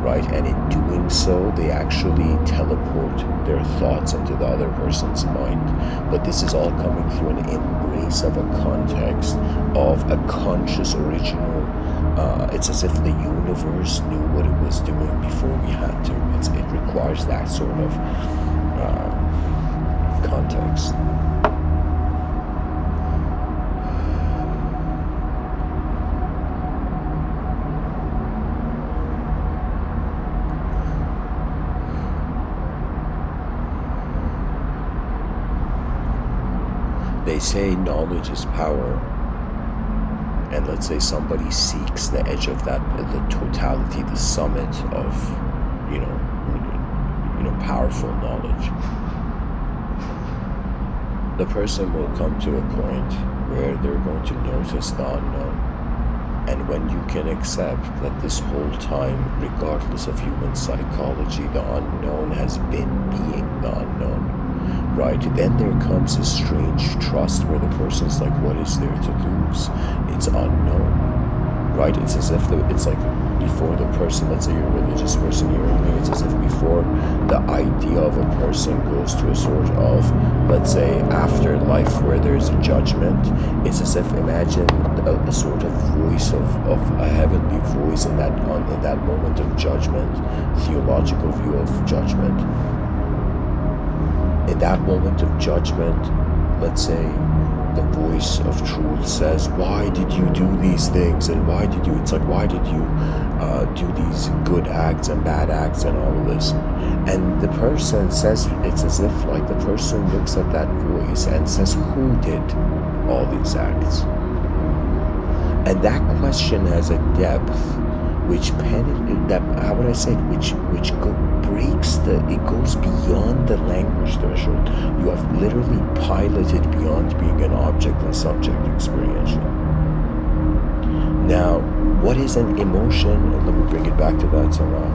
right? And in doing so, they actually teleport their thoughts into the other person's mind. But this is all coming through an embrace of a context of a conscious original. It's as if the universe knew what it was doing before we had to. It requires that sort of context. They say knowledge is power, and let's say somebody seeks the edge of that, the totality, the summit of, powerful knowledge, the person will come to a point where they're going to notice the unknown. And when you can accept that this whole time, regardless of human psychology, the unknown has been being the unknown, right? Then there comes a strange trust where the person's like, what is there to lose? It's unknown, right? It's as if it's like before the person, let's say you're a religious person hearing me, it's as if before the idea of a person goes to a sort of, let's say, afterlife where there's a judgment, it's as if imagine a sort of voice of a heavenly voice in that moment of judgment, theological view of judgment. In that moment of judgment, let's say the voice of truth says, why did you do these things, and why did you do these good acts and bad acts and all of this? And the person says, it's as if like the person looks at that voice and says, who did all these acts? And that question has a depth which it goes beyond the language threshold. You have literally piloted beyond being an object and subject experiential. Now, what is an emotion? And let me bring it back to that somehow.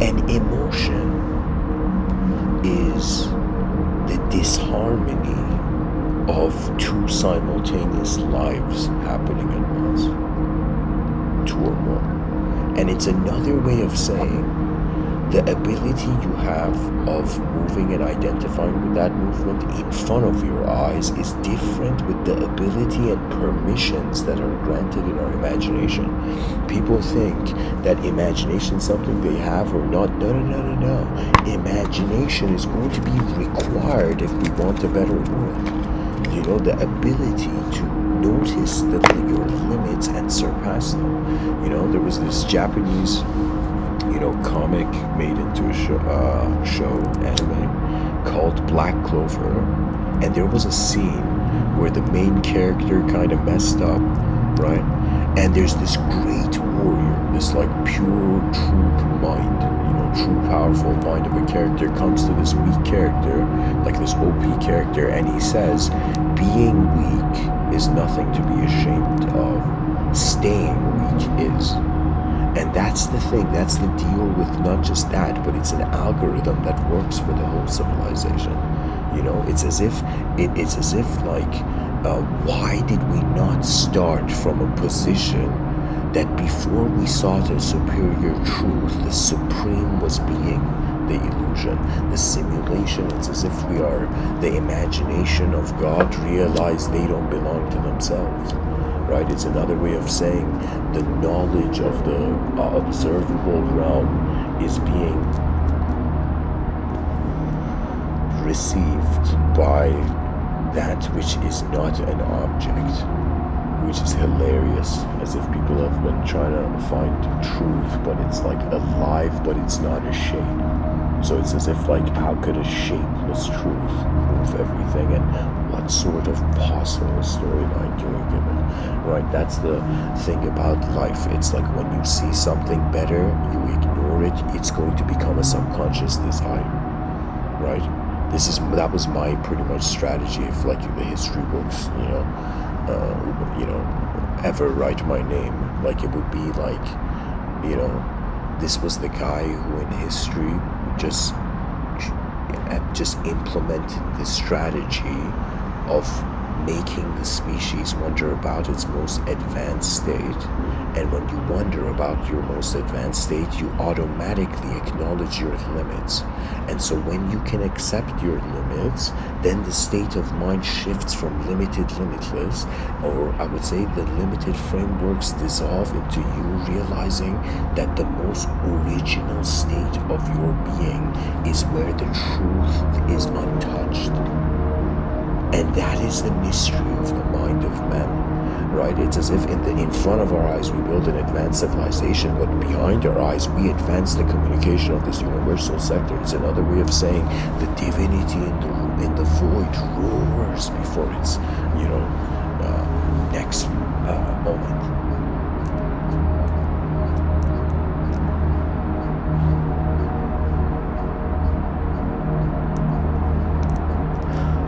An emotion is the disharmony of two simultaneous lives happening at once, two or more. And it's another way of saying the ability you have of moving and identifying with that movement in front of your eyes is different with the ability and permissions that are granted in our imagination. People think that imagination is something they have or not. No. Imagination is going to be required if we want a better world. The ability to notice your limits and surpass them. There was this Japanese, comic made into a show, anime, called Black Clover. And there was a scene where the main character kind of messed up, right? And there's this great warrior, this like pure, true mind, true powerful mind of a character comes to this weak character, like this OP character, and he says, being weak is nothing to be ashamed of. Staying weak is. And that's the thing, that's the deal with not just that, but it's an algorithm that works for the whole civilization. It's as if why did we not start from a position that before we sought a superior truth, the supreme was being the illusion, the simulation? It's as if we are the imagination of God, realize they don't belong to themselves, right? It's another way of saying the knowledge of the observable realm is being received by that which is not an object, which is hilarious, as if people have been trying to find truth, but it's like alive, but it's not a shape. So it's as if like, how could a shapeless truth move everything, and what sort of possible storyline can we give it, right? That's the thing about life. It's like when you see something better, you ignore it, it's going to become a subconscious desire, right? That was my pretty much strategy. If like the history books, ever write my name, like it would be like, this was the guy who in history just implemented the strategy of making the species wonder about its most advanced state. And when you wonder about your most advanced state, you automatically acknowledge your limits. And so when you can accept your limits, then the state of mind shifts from limited, limitless, or I would say the limited frameworks dissolve into you realizing that the most original state of your being is where the truth is untouched. And that is the mystery of the mind of man, right? It's as if in front of our eyes we build an advanced civilization, but behind our eyes we advance the communication of this universal sector. It's another way of saying the divinity in the void roars before its, next moment.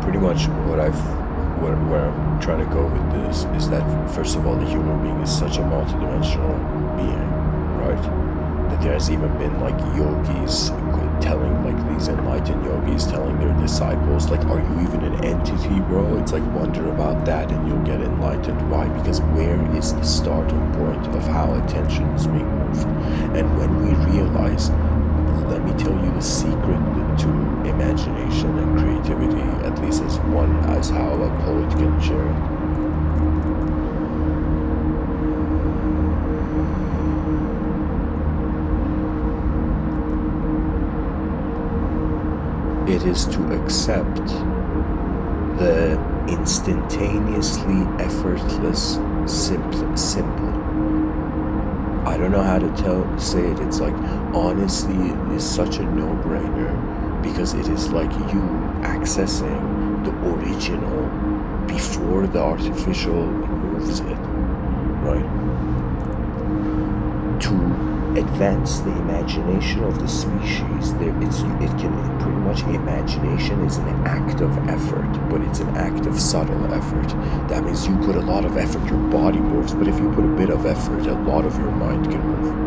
Pretty much where I'm trying to go with this is that, first of all, the human being is such a multidimensional being, right? That there's even been like yogis telling, like these enlightened yogis telling their disciples, like, are you even an entity, bro? It's like, wonder about that and you'll get enlightened. Why? Because where is the starting point of how attention is being moved? And when we realize, let me tell you the secret to imagination and creativity, at least as how a poet can share it. It is to accept the instantaneously effortless simple. I don't know how to say it. It's like, honestly, it is such a no-brainer, because it is like you accessing the original before the artificial moves it, right? To advance the imagination of the species, imagination is an act of effort, but it's an act of subtle effort. That means you put a lot of effort, your body moves, but if you put a bit of effort, a lot of your mind can move.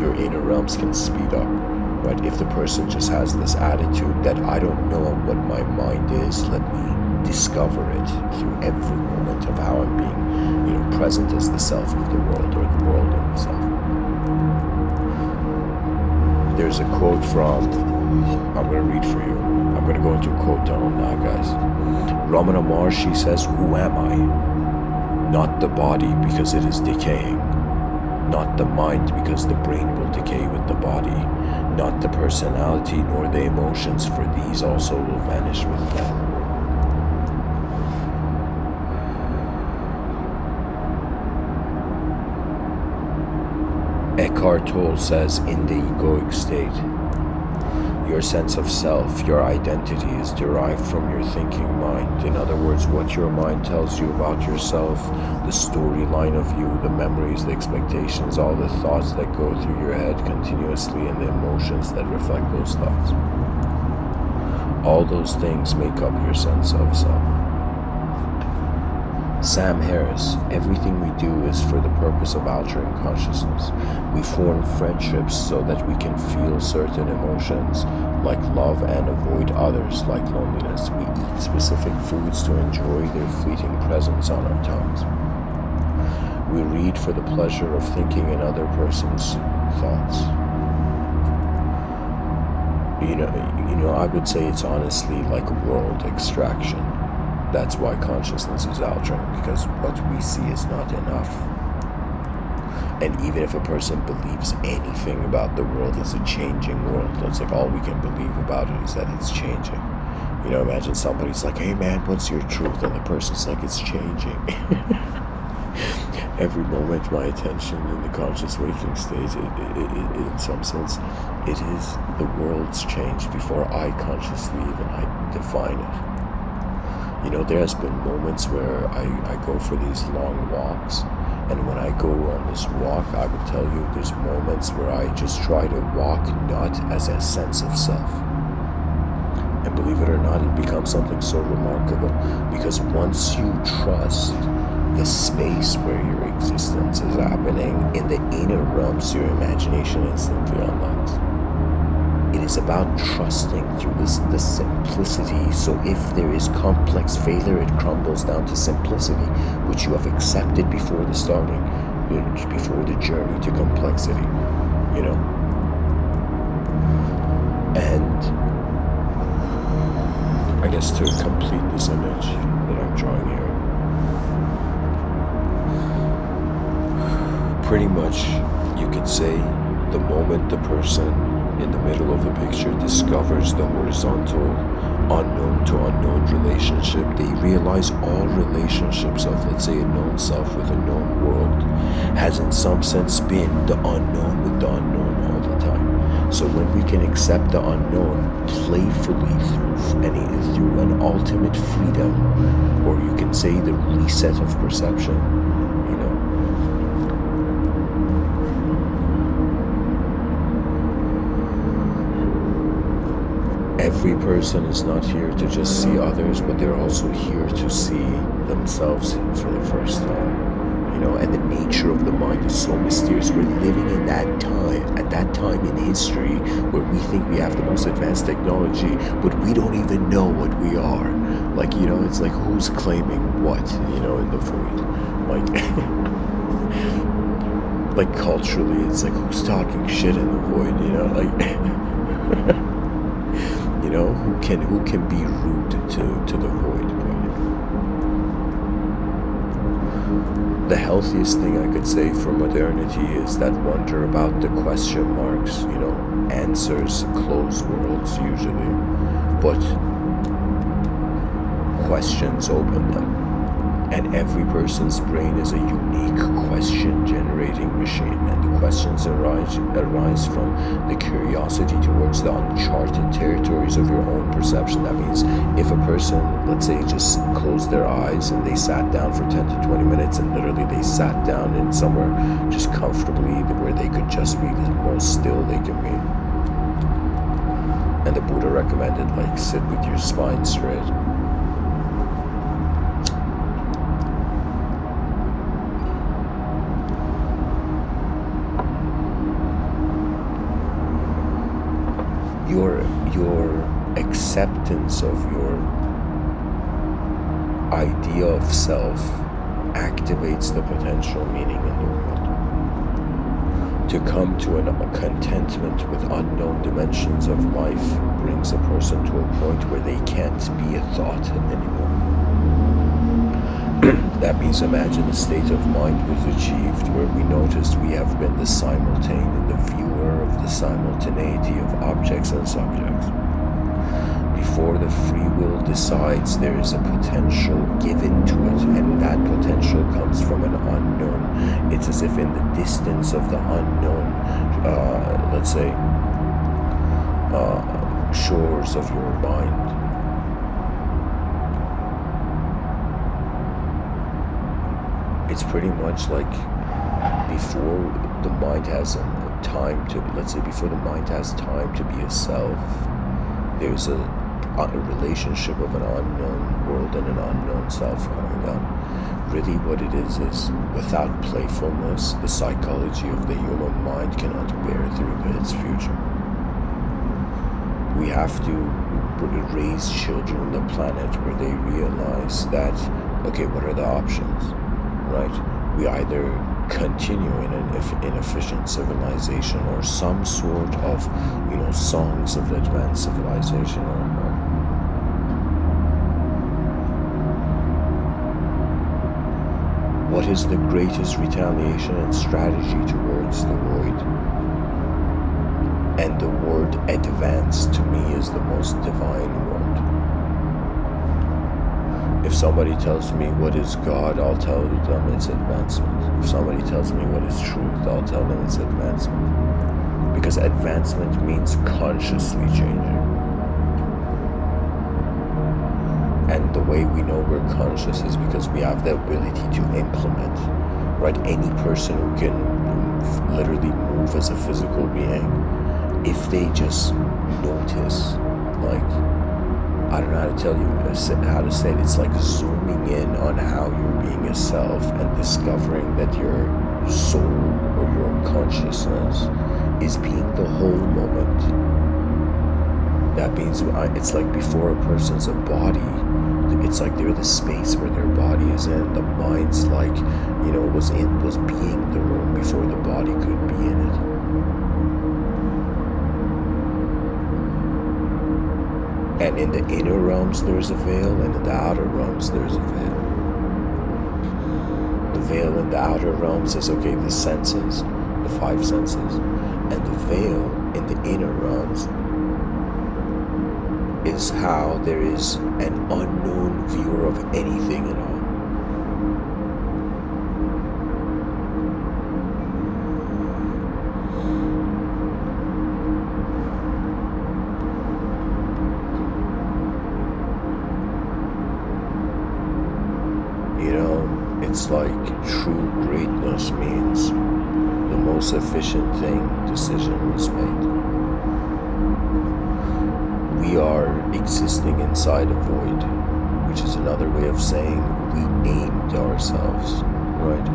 Your inner realms can speed up, right? If the person just has this attitude that I don't know what my mind is, let me discover it through every moment of how I'm being, present as the self of the world, or the world in the self. There's a quote from, I'm going to read for you. I'm going to go into quote tunnel now, guys. Ramana Maharshi says, who am I? Not the body, because it is decaying. Not the mind, because the brain will decay with the body. Not the personality, nor the emotions, for these also will vanish with death. Eckhart Tolle says, in the egoic state, your sense of self, your identity, is derived from your thinking mind. In other words, what your mind tells you about yourself, the storyline of you, the memories, the expectations, all the thoughts that go through your head continuously, and the emotions that reflect those thoughts. All those things make up your sense of self. Sam Harris, everything we do is for the purpose of altering consciousness. We form friendships so that we can feel certain emotions like love and avoid others like loneliness. We eat specific foods to enjoy their fleeting presence on our tongues. We read for the pleasure of thinking another person's thoughts. I would say it's honestly like world extraction. That's why consciousness is altering, because what we see is not enough. And even if a person believes anything about the world as a changing world, that's like all we can believe about it is that it's changing. Imagine somebody's like, hey man, what's your truth? And the person's like, it's changing. Every moment my attention in the conscious waking state, in some sense, it is the world's change before I consciously even define it. There has been moments where I go for these long walks, and when I go on this walk, I would tell you there's moments where I just try to walk not as a sense of self. And believe it or not, it becomes something so remarkable, because once you trust the space where your existence is happening in the inner realms, your imagination instantly unlocks. It is about trusting through the simplicity. So if there is complex failure, it crumbles down to simplicity, which you have accepted before the starting, before the journey to complexity, And I guess to complete this image that I'm drawing here, pretty much you could say the moment the person in the middle of the picture discovers the horizontal unknown to unknown relationship, they realize all relationships of, let's say, a known self with a known world has in some sense been the unknown with the unknown all the time. So when we can accept the unknown playfully through an ultimate freedom, or you can say the reset of perception, you know, every person is not here to just see others, but they're also here to see themselves for the first time. You know, and the nature of the mind is so mysterious. We're living in that time, at that time in history, where we think we have the most advanced technology, but we don't even know what we are. Like, you know, it's like who's claiming what, you know, in the void. Like culturally, it's like who's talking shit in the void, you know, like you know, who can be rude to the void. The healthiest thing I could say for modernity is that wonder about the question marks, you know, answers close worlds usually, but questions open them. And every person's brain is a unique question-generating machine, and the questions arise from the curiosity towards the uncharted territories of your own perception. That means if a person, let's say, just closed their eyes and they sat down for 10 to 20 minutes, and literally they sat down in somewhere just comfortably where they could just be the most still they can be. And the Buddha recommended, like, sit with your spine straight. Your acceptance of your idea of self activates the potential meaning in the world. To come to a contentment with unknown dimensions of life brings a person to a point where they can't be a thought anymore. That means imagine a state of mind was achieved where we noticed we have been the simultane, the viewer of the simultaneity of objects and subjects. Before the free will decides, there is a potential given to it, and that potential comes from an unknown. It's as if in the distance of the unknown, let's say, shores of your mind, it's pretty much like before the mind has time to, let's say, before the mind has time to be a self, there's a relationship of an unknown world and an unknown self going on. Really what it is without playfulness, the psychology of the human mind cannot bear through its future. We have to raise children on the planet where they realize that, okay, what are the options? Right? We either continue in an inefficient civilization or some sort of, you know, songs of advanced civilization, or what is the greatest retaliation and strategy towards the void? And the word advance to me is the most divine word. If somebody tells me what is God, I'll tell them it's advancement. If somebody tells me what is truth, I'll tell them it's advancement. Because advancement means consciously changing. And the way we know we're conscious is because we have the ability to implement. Right? Any person who can literally move as a physical being, if they just notice, like, I don't know how to tell you how to say it. It's like zooming in on how you're being a self and discovering that your soul or your consciousness is being the whole moment. That means it's like before a person's a body, it's like they're the space where their body is in. The mind's like, you know, was being the room before the body could be in it. And in the inner realms there's a veil, and in the outer realms there's a veil. The veil in the outer realms is, okay, the senses, the five senses, and the veil in the inner realms is how there is an unknown viewer of anything at all. It's like true greatness means the most efficient decision was made. We are existing inside a void, which is another way of saying we named ourselves, right?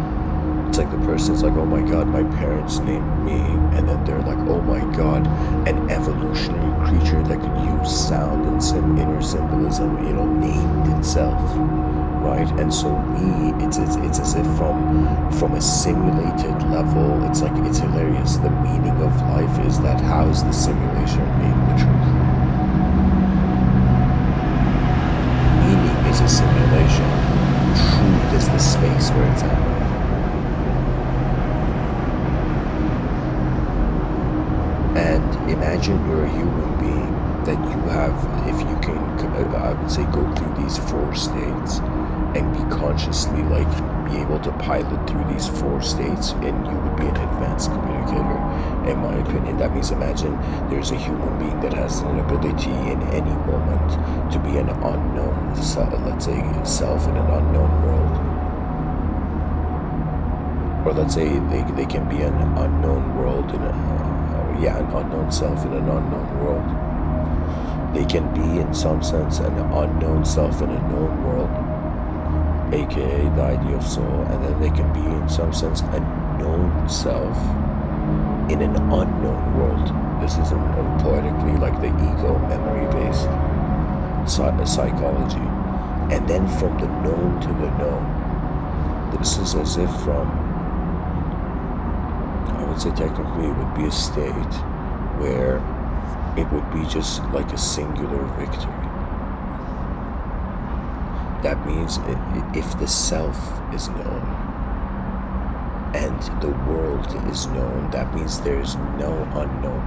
It's like the person's like, oh my god, my parents named me, and then they're like, oh my god, an evolutionary creature that could use sound and some inner symbolism, named itself. Right, and so it's as if from a simulated level, it's hilarious. The meaning of life is that how is the simulation being the truth? Meaning is a simulation. Truth is the space where it's happening. And imagine you're a human being that you have, if you can, I would say, go through these 4 states and be consciously be able to pilot through these 4 states, and you would be an advanced communicator, in my opinion. That means imagine there's a human being that has an ability in any moment to be an unknown, let's say, self in an unknown world. Or let's say they can be an unknown world an unknown self in an unknown world. They can be, in some sense, an unknown self in a known world, aka the idea of soul, and then they can be, in some sense, a known self in an unknown world. This is poetically like the ego memory-based psychology. And then from the known to the known, this is as if I would say technically it would be a state where it would be just like a singular victory. That means if the self is known and the world is known, that means there's no unknown,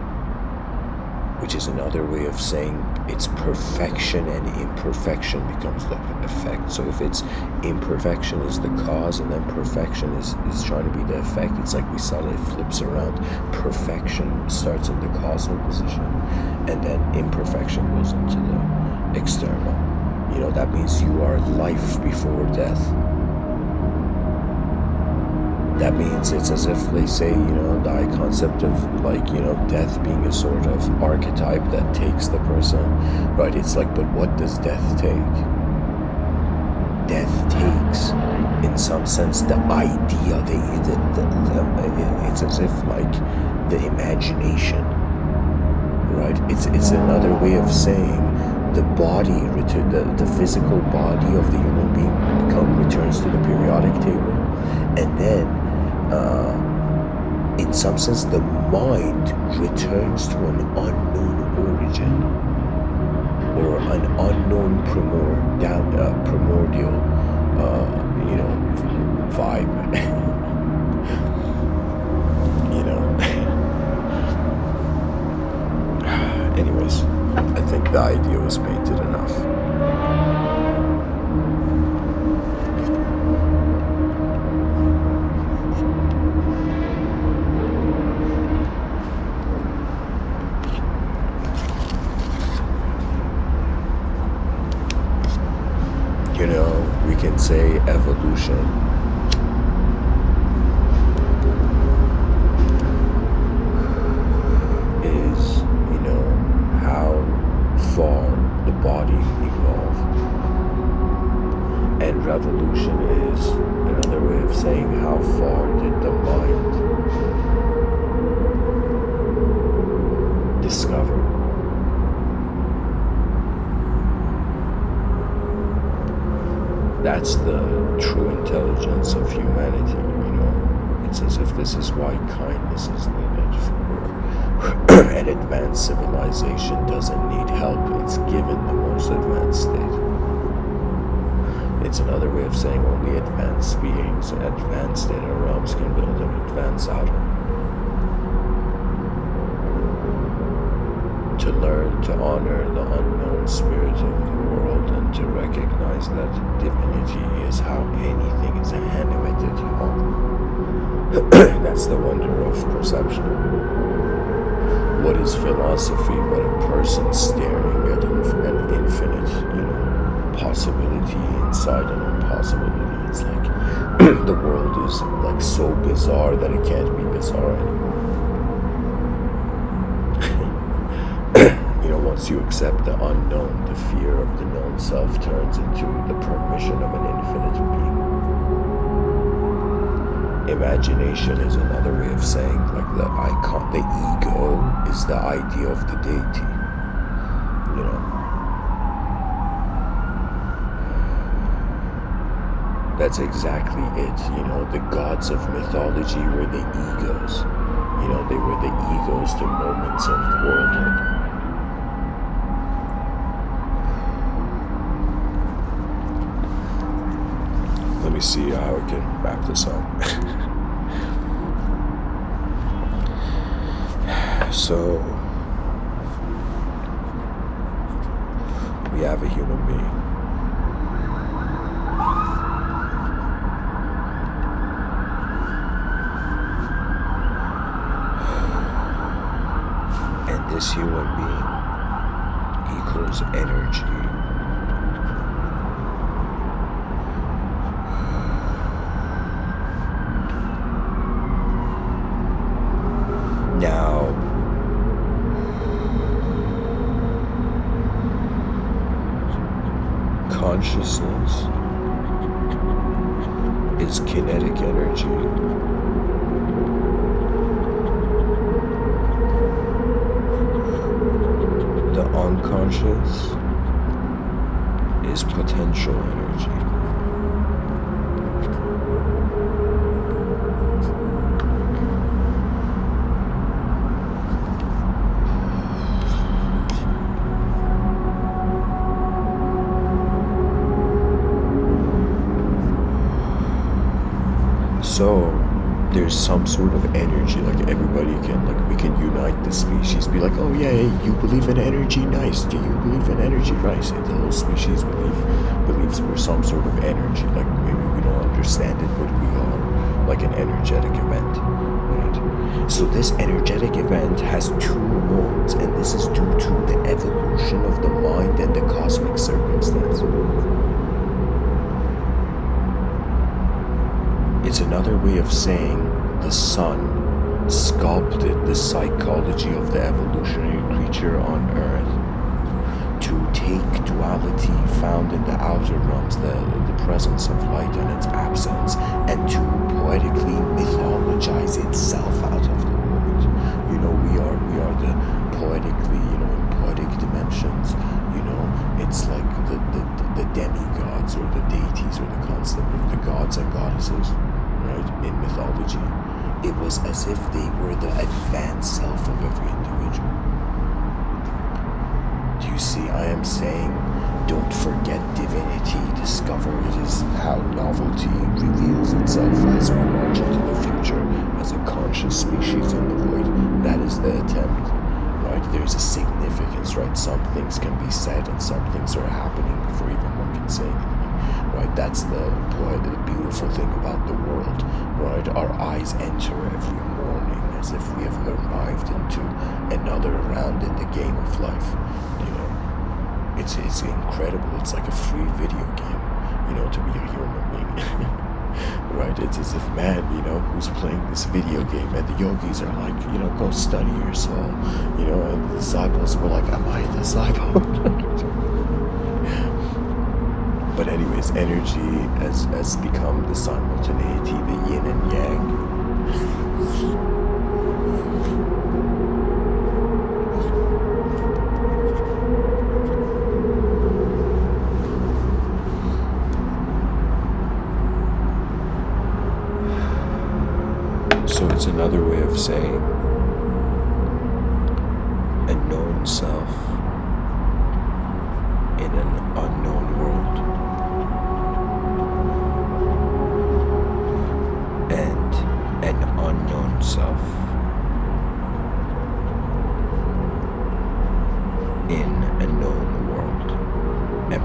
which is another way of saying it's perfection, and imperfection becomes the effect. So if it's imperfection is the cause and then perfection is trying to be the effect, it's like we saw it flips around. Perfection starts in the causal position and then imperfection goes into the external. That means you are life before death. That means it's as if they say, the concept of death being a sort of archetype that takes the person, right? It's like, but what does death take? Death takes, in some sense, the idea, it's as if the imagination, right? It's another way of saying the body, the physical body of the human being returns to the periodic table, and then in some sense the mind returns to an unknown origin or an unknown primordial vibe. Anyways, I think the idea was painted enough. We can say evolution is, how far the body evolved. And revolution is another way of saying how far did the mind discover. That's the true intelligence of humanity, It's as if this is why kindness is needed for an advanced civilization doesn't need help. It's given the most advanced state. It's another way of saying only advanced beings and advanced inner realms can build an advanced outer. To learn to honor the unknown unknown spirit of the world, and to recognize that divinity is how anything is animated. That's the wonder of perception. What is philosophy but a person staring at an infinite, possibility inside an impossibility? It's like the world is like so bizarre that it can't be bizarre anymore. Once you accept the unknown, the fear of the known self turns into the permission of an infinite being. Imagination is another way of saying, like, the ego is the idea of the deity. That's exactly it. The gods of mythology were the egos. They were the egos to moments of worldhood. Let me see how I can wrap this up. So, we have a human being. And this human being equals energy. Now, consciousness is kinetic energy. The unconscious is potential energy. So there's some sort of energy, like everybody can, like, we can unite the species, be like, oh yeah, you believe in energy, nice. Do you believe in energy, right? The whole species believes we're some sort of energy, like maybe we don't understand it, but we are like an energetic event, right? So this energetic event has two modes, and this is due to the evolution of the mind and the cosmic circumstance. It's another way of saying the sun sculpted the psychology of the evolutionary creature on Earth to take duality found in the outer realms, the presence of light and its absence, and to poetically mythologize itself out of the void. We are the poetically, in poetic dimensions. It's like the demigods or the deities or the concept of the gods and goddesses. Right? In mythology, it was as if they were the advanced self of every individual. Do you see? I am saying, don't forget divinity. Discover it is how novelty reveals itself as we march into the future as a conscious species in the void. That is the attempt. Right? There's a significance. Right? Some things can be said, and some things are happening before even one can say anything. Right, that's the beautiful thing about the world, right? Our eyes enter every morning as if we have arrived into another round in the game of life. It's incredible. It's like a free video game, to be a human being. Right? It's as if, man, who's playing this video game? And the yogis are like, go study your soul, and the disciples were like, am I a disciple? But anyways, energy has become the simultaneity, the yin and yang. So it's another way of saying a known self in an unknown world. And an unknown self in a known world.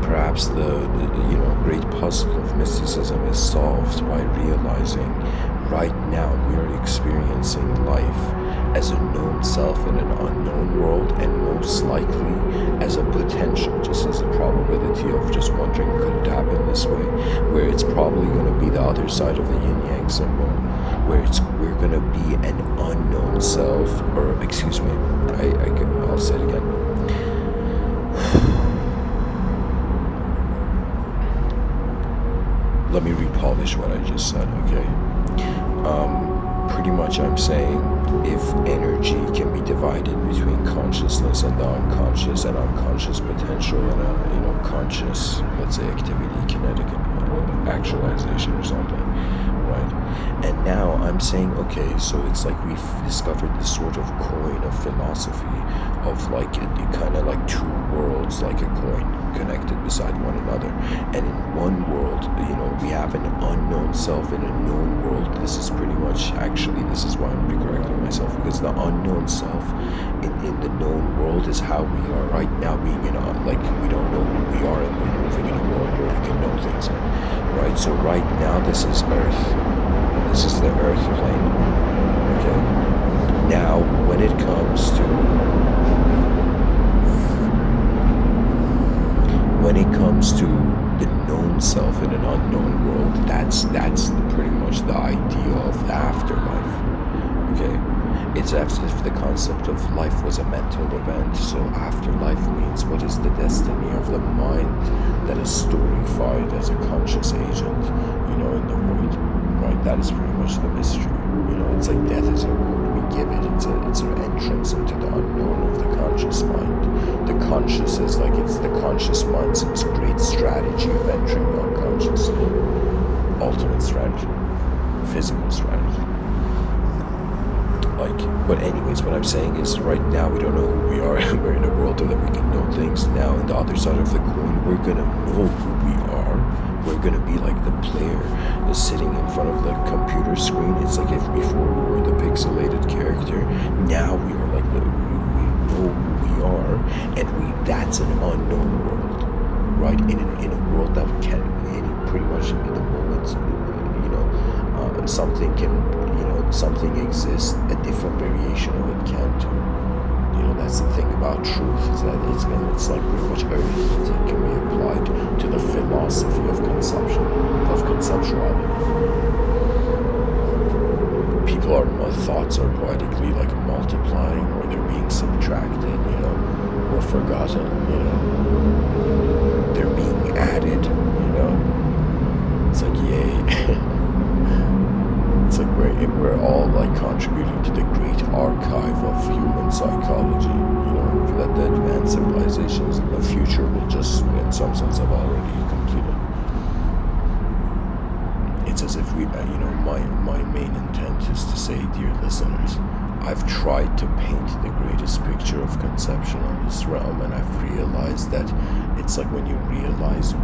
perhaps the great puzzle of mysticism is solved by realizing right now we are experiencing life as a known self in an unknown world, and most likely as a potential, just as a probability of just wondering could it happen this way, where it's probably going to be the other side of the yin-yang symbol, where we're going to be an unknown self, or excuse me, I'll say it again. Let me repolish what I just said, okay? Pretty much I'm saying if energy can be divided between consciousness and the unconscious, and unconscious potential and a conscious, let's say, activity, kinetic actualization or something, right? And now I'm saying, okay, so it's like we've discovered this sort of coin of philosophy of like kind of like two worlds, like a coin connected beside one another. And in one world, we have an unknown self in a known world. This is pretty much, actually, this is why I'm correcting myself, because the unknown self in the known world is how we are right now, being like we don't know who we are, and we're moving in a world where we can know things, right? So right now, this is Earth. This is the Earth plane, okay? Now, when it comes to the known self in an unknown world, that's pretty much the idea of the afterlife, okay? It's as if the concept of life was a mental event. So afterlife means what is the destiny of the mind that is storified as a conscious agent, in the void, right? That is pretty much the mystery. It's like death is a word we give it. It's an entrance into the unknown of the conscious mind. The conscious is like, it's the conscious mind's great strategy of entering the unconscious. Ultimate strategy. Physical strategy. But anyways, what I'm saying is right now we don't know who we are. We're in a world where we can know things. Now on the other side of the coin, we're gonna know who we are. We're gonna be like the player that's sitting in front of the computer screen. It's like if before we were the pixelated character, now we are like we know who we are, and that's an unknown world, right? In a world that can pretty much in the moment, something can, something exists, a different variation of it can't. That's the thing about truth, is that it's like pretty much everything can be applied to the philosophy of conception, of conceptuality. Thoughts are poetically like multiplying, or they're being subtracted, or forgotten, they're being added, it's like, yay. It's like we're all like contributing to the great archive of human psychology, that the advanced civilizations in the future will just, in some sense, have already completed. It's as if my main intent is to say, dear listeners, I've tried to paint the greatest picture of conception on this realm, and I've realized that it's like when you realize,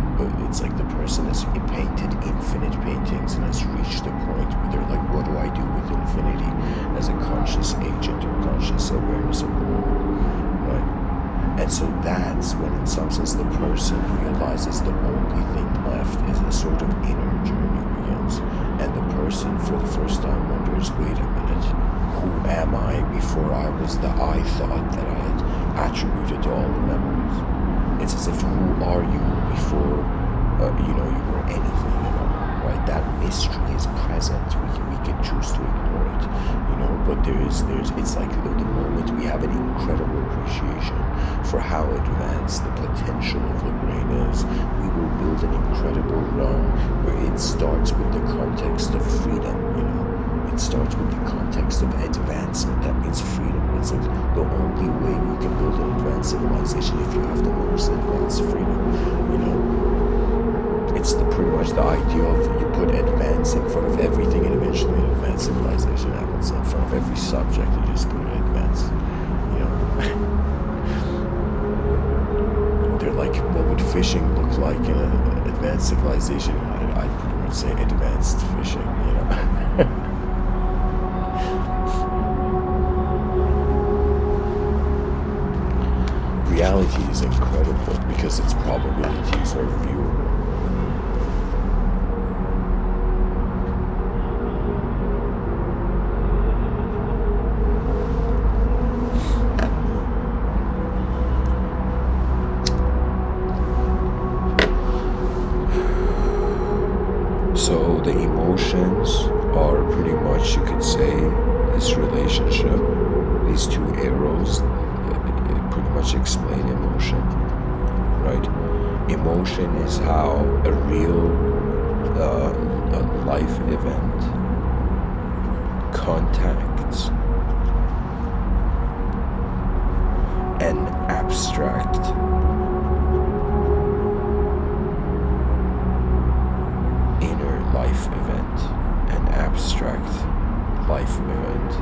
it's like the person has painted infinite paintings and has reached a point where they're like, what do I do with infinity as a conscious agent or conscious awareness of the world, right? And so that's when, in some sense, the person realizes the only thing left is a sort of inner journey begins, and the person for the first time wonders, wait a minute, who am I before I was the I thought that I had attributed to all the memories? It's as if, who are you before, you were anything at all, right? That mystery is present. We can choose to ignore it, but it's like the moment we have an incredible appreciation for how advanced the potential of the brain is, we will build an incredible realm where it starts with the context of freedom, It starts with the context of advancement. That means freedom. It's like the only way you can build an advanced civilization if you have the most advanced freedom, It's pretty much the idea of you put advanced in front of everything, and eventually an advanced civilization happens. In front of every subject, you just put an advanced, They're like, what would fishing look like in an advanced civilization? I'd pretty much say advanced fishing, reality is incredible because its probabilities are viewable. So the emotions are pretty much, you could say, this relationship, these two arrows, pretty much explain emotion, right? Emotion is how a real a life event contacts an abstract inner life event, an abstract life event.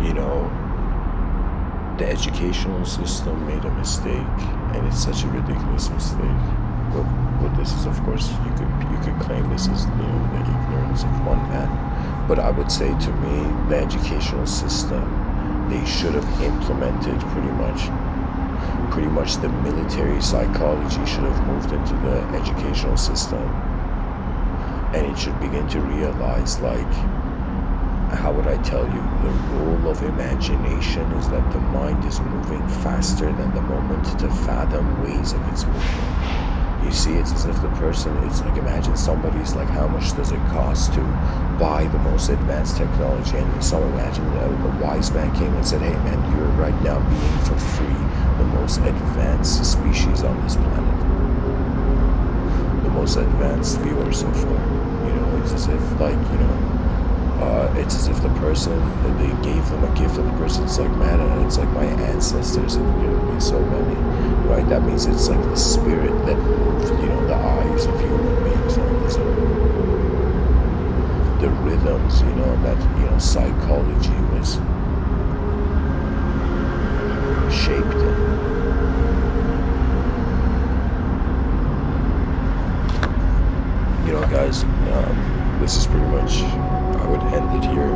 You know, the educational system made a mistake, and it's such a ridiculous mistake. But this is, of course, you could claim this is, you know, the ignorance of one man. But I would say, to me, the educational system, they should have implemented pretty much the military psychology should have moved into the educational system, and it should begin to realize, like, how would I tell you, the role of imagination is that the mind is moving faster than the moment to fathom ways of its movement. You see, it's as if the person, it's like, imagine somebody's like, how much does it cost to buy the most advanced technology? And so imagine a wise man came and said, hey man, you're right now being for free the most advanced species on this planet. The most advanced viewer so far. You know, it's as if, like, you know, it's as if the person, they gave them a gift, and the person's like, man, it's like my ancestors have given me so many, right? That means it's like the spirit that moved, you know, the eyes of human beings on this earth. The rhythms, you know, that, you know, psychology was shaped in. You know, guys, this is pretty much, I would end it here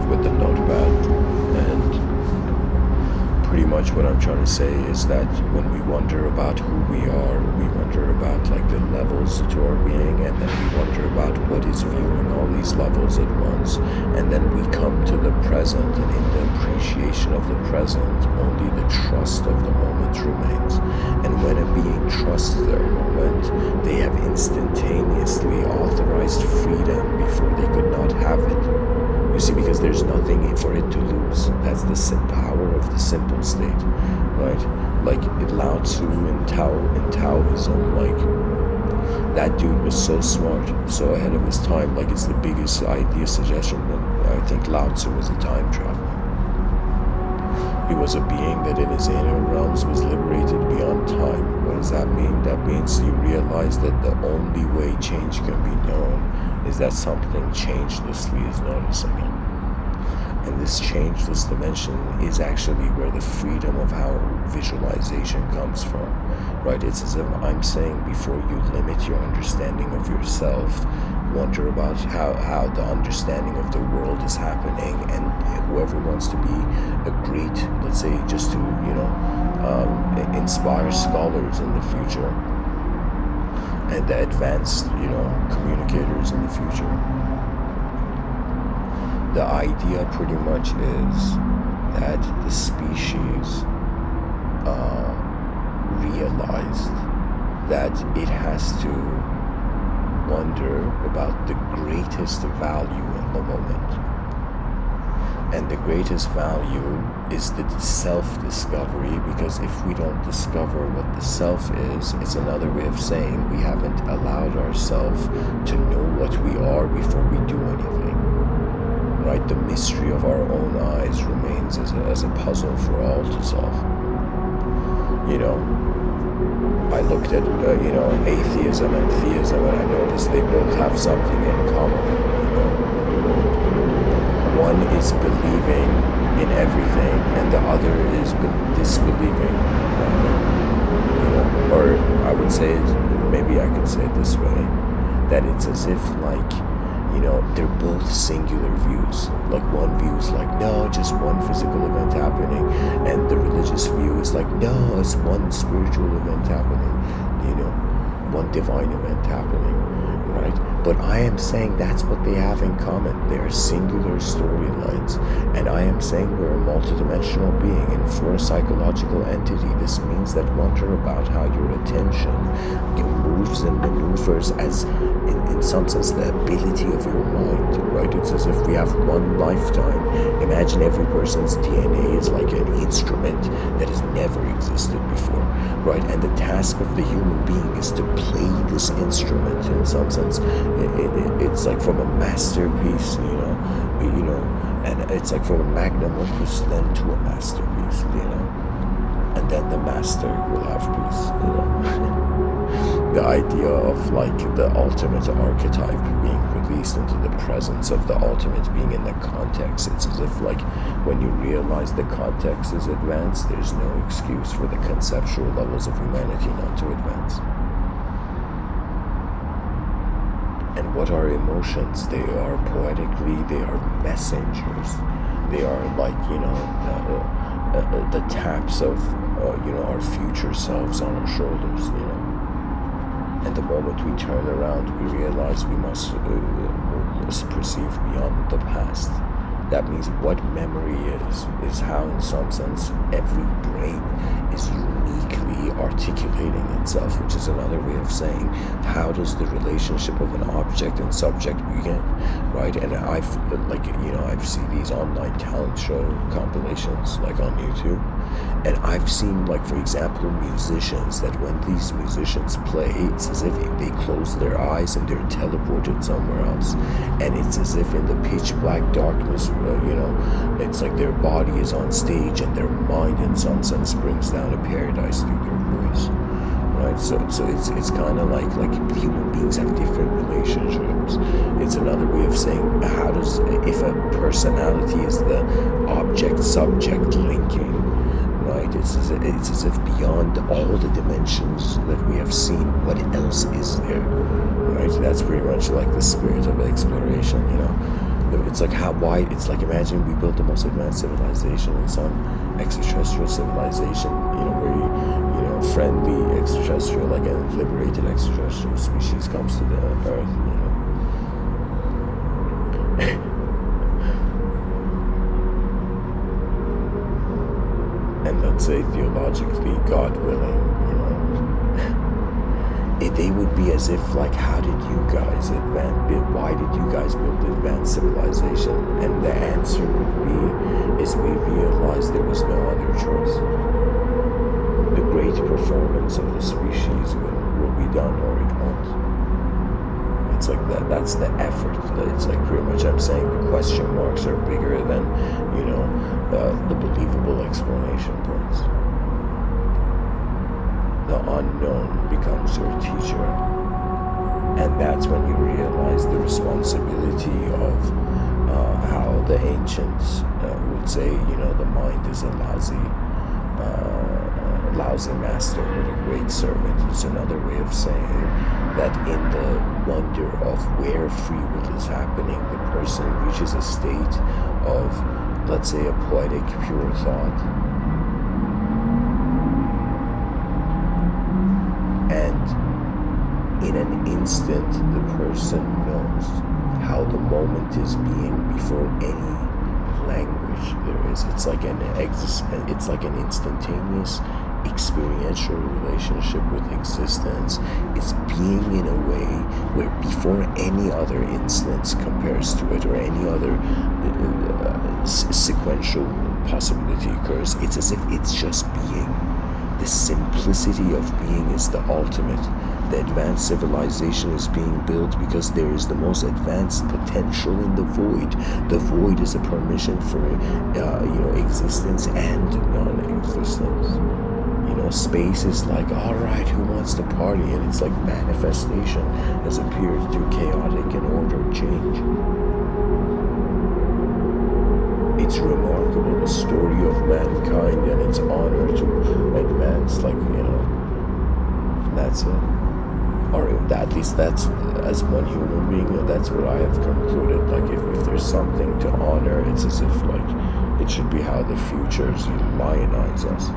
with the notepad, and pretty much what I'm trying to say is that when we wonder about who we are, we wonder about like the levels to our being, and then we wonder about what is viewing all these levels at once, and then we come to the present, and in the appreciation of the present, only the trust of the moment remains. And when a being trusts their moment, they have instantaneously authorized freedom before they could not have it. You see, because there's nothing for it to lose. That's the power of the simple state, right? Like Lao Tzu in Taoism, like that dude was so smart, so ahead of his time. Like, it's the biggest idea suggestion. And I think Lao Tzu was a time traveler. He was a being that in his inner realms was liberated beyond time. What does that mean? That means you realize that the only way change can be known is that something changelessly is noticing it. And this changeless dimension is actually where the freedom of our visualization comes from, right? It's as if I'm saying, before you limit your understanding of yourself, wonder about how the understanding of the world is happening, and whoever wants to be a great, let's say, just to, you know, inspire scholars in the future, and the advanced, you know, communicators in the future. The idea pretty much is that the species realized that it has to wonder about the greatest value in the moment. And the greatest value is the self-discovery, because if we don't discover what the self is, it's another way of saying we haven't allowed ourselves to know what we are before we do anything. Right? The mystery of our own eyes remains as a puzzle for all to solve. You know, I looked at, you know, atheism and theism, and I noticed they both have something in common. You know, one is believing in everything, and the other is disbelieving. You know, or I would say it, maybe I could say it this way, that it's as if, like, they're both singular views. Like one view is like, no, just one physical event happening, and the religious view is like, no, it's one spiritual event happening, one divine event happening, right? But I am saying that's what they have in common. They are singular storylines, and I am saying we're a multidimensional being, and for a psychological entity, this means that wonder about how your attention moves and maneuvers as, in some sense, the ability of your mind, right? It's as if we have one lifetime. Imagine every person's DNA is like an instrument that has never existed before, right? And the task of the human being is to play this instrument. In some sense, it's like from a masterpiece, and it's like from a magnum opus then to a masterpiece, and then the master will have peace, The idea of like the ultimate archetype being released into the presence of the ultimate being in the context. It's as if like when you realize the context is advanced, there's no excuse for the conceptual levels of humanity not to advance. And what are emotions? They are poetically, they are messengers. They are like, the taps of, our future selves on our shoulders, And the moment we turn around, we realize we must perceive beyond the past. That means what memory is how, in some sense, every brain is uniquely articulating itself, which is another way of saying, how does the relationship of an object and subject begin, right? And I've seen these online talent show compilations, like on YouTube, and I've seen, like, for example, musicians, that when these musicians play, it's as if they close their eyes and they're teleported somewhere else, and it's as if in the pitch black darkness, it's like their body is on stage and their mind, in some sense, brings down a paradise through their voice, right? So it's kind of like human beings have different relationships. It's another way of saying, how does, if a personality is the object-subject linking, right? It's as if beyond all the dimensions that we have seen, what else is there, right? That's pretty much like the spirit of exploration, It's like it's like, imagine we built the most advanced civilization and some extraterrestrial civilization, where friendly extraterrestrial, like a liberated extraterrestrial species comes to the Earth, And let's say theologically, God willing, they would be as if like, how did you guys why did you guys build advanced civilization? And the answer would be, is we realized there was no other choice. The great performance of the species will be done or it won't. It's like that's the effort. It's like pretty much I'm saying the question marks are bigger than, the believable explanation points. The unknown becomes your teacher. And that's when you realize the responsibility of how the ancients would say, the mind is a lousy master but a great servant. It's another way of saying that in the wonder of where free will is happening, the person reaches a state of, let's say, a poetic pure thought. And in an instant, the person knows how the moment is being before any language there is. It's like an instantaneous experiential relationship with existence. It's being in a way where before any other instance compares to it, or any other sequential possibility occurs, it's as if it's just being. The simplicity of being is the ultimate. The advanced civilization is being built because there is the most advanced potential in the void. The void is a permission for, existence and non-existence. Space is like, all right, who wants to party? And it's like manifestation has appeared through chaotic and ordered change. It's remarkable, the story of mankind and its honor to advance, that's it. or at least that's, as one human being, that's what I have concluded. Like if there's something to honor, it's as if like it should be how the futures lionize us.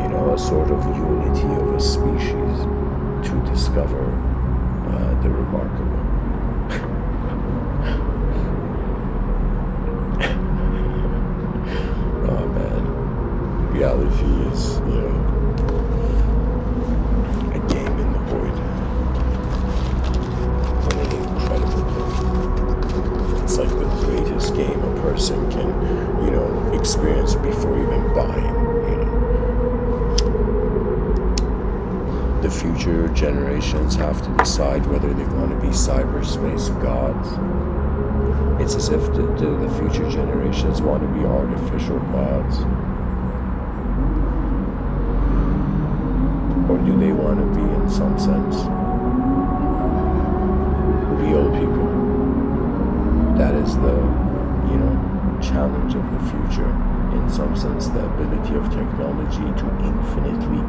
You know, a sort of unity of a species to discover the remarkable. Oh man, reality is, you know, a game in the void. And an incredible game. It's like the greatest game a person can, you know, experience before even buying, you know. The future generations have to decide whether they want to be cyberspace gods. It's as if the future generations want to be artificial gods. Or do they want to be, in some sense, real people? That is the, you know, challenge of the future. In some sense, the ability of technology to infinitely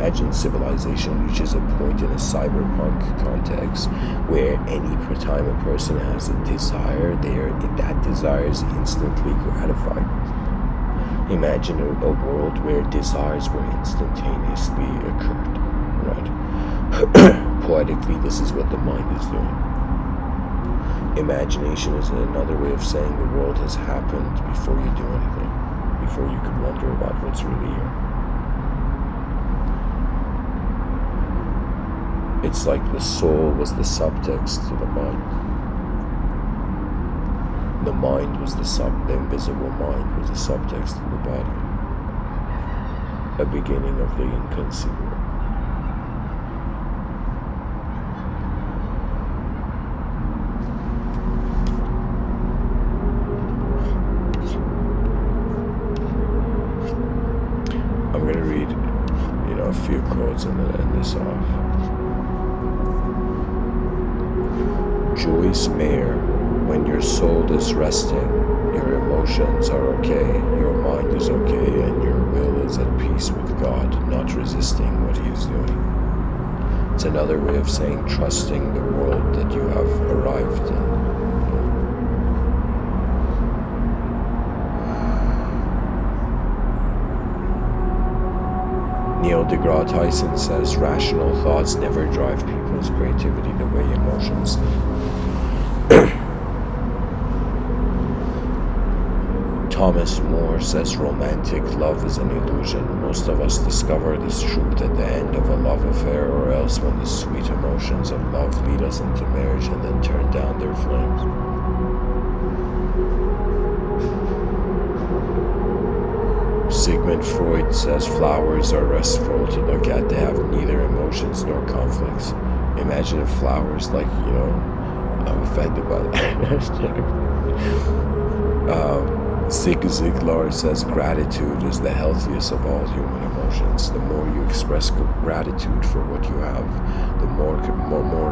imagine civilization reaches a point in a cyberpunk context where any time a person has a desire, that desire is instantly gratified. Imagine a world where desires were instantaneously occurred, right? Poetically, this is what the mind is doing. Imagination is another way of saying the world has happened before you do anything, before you could wonder about what's really here. It's like the soul was the subtext to the mind. The mind was the invisible mind was the subtext to the body. A beginning of the inconceivable. I'm going to read, you know, a few quotes and then end this off. Joyce Mayer, when your soul is resting, your emotions are okay, your mind is okay, and your will is at peace with God, not resisting what He is doing. It's another way of saying trusting the world that you have arrived in. Neil deGrasse Tyson says rational thoughts never drive people's creativity the way emotions do. Thomas More says romantic love is an illusion. Most of us discover this truth at the end of a love affair, or else when the sweet emotions of love lead us into marriage and then turn down their flames. Sigmund Freud says flowers are restful to look at. They have neither emotions nor conflicts. Imagine if flowers, like, you know, I'm offended by that. Zig Ziglar says gratitude is the healthiest of all human emotions. The more you express gratitude for what you have, the more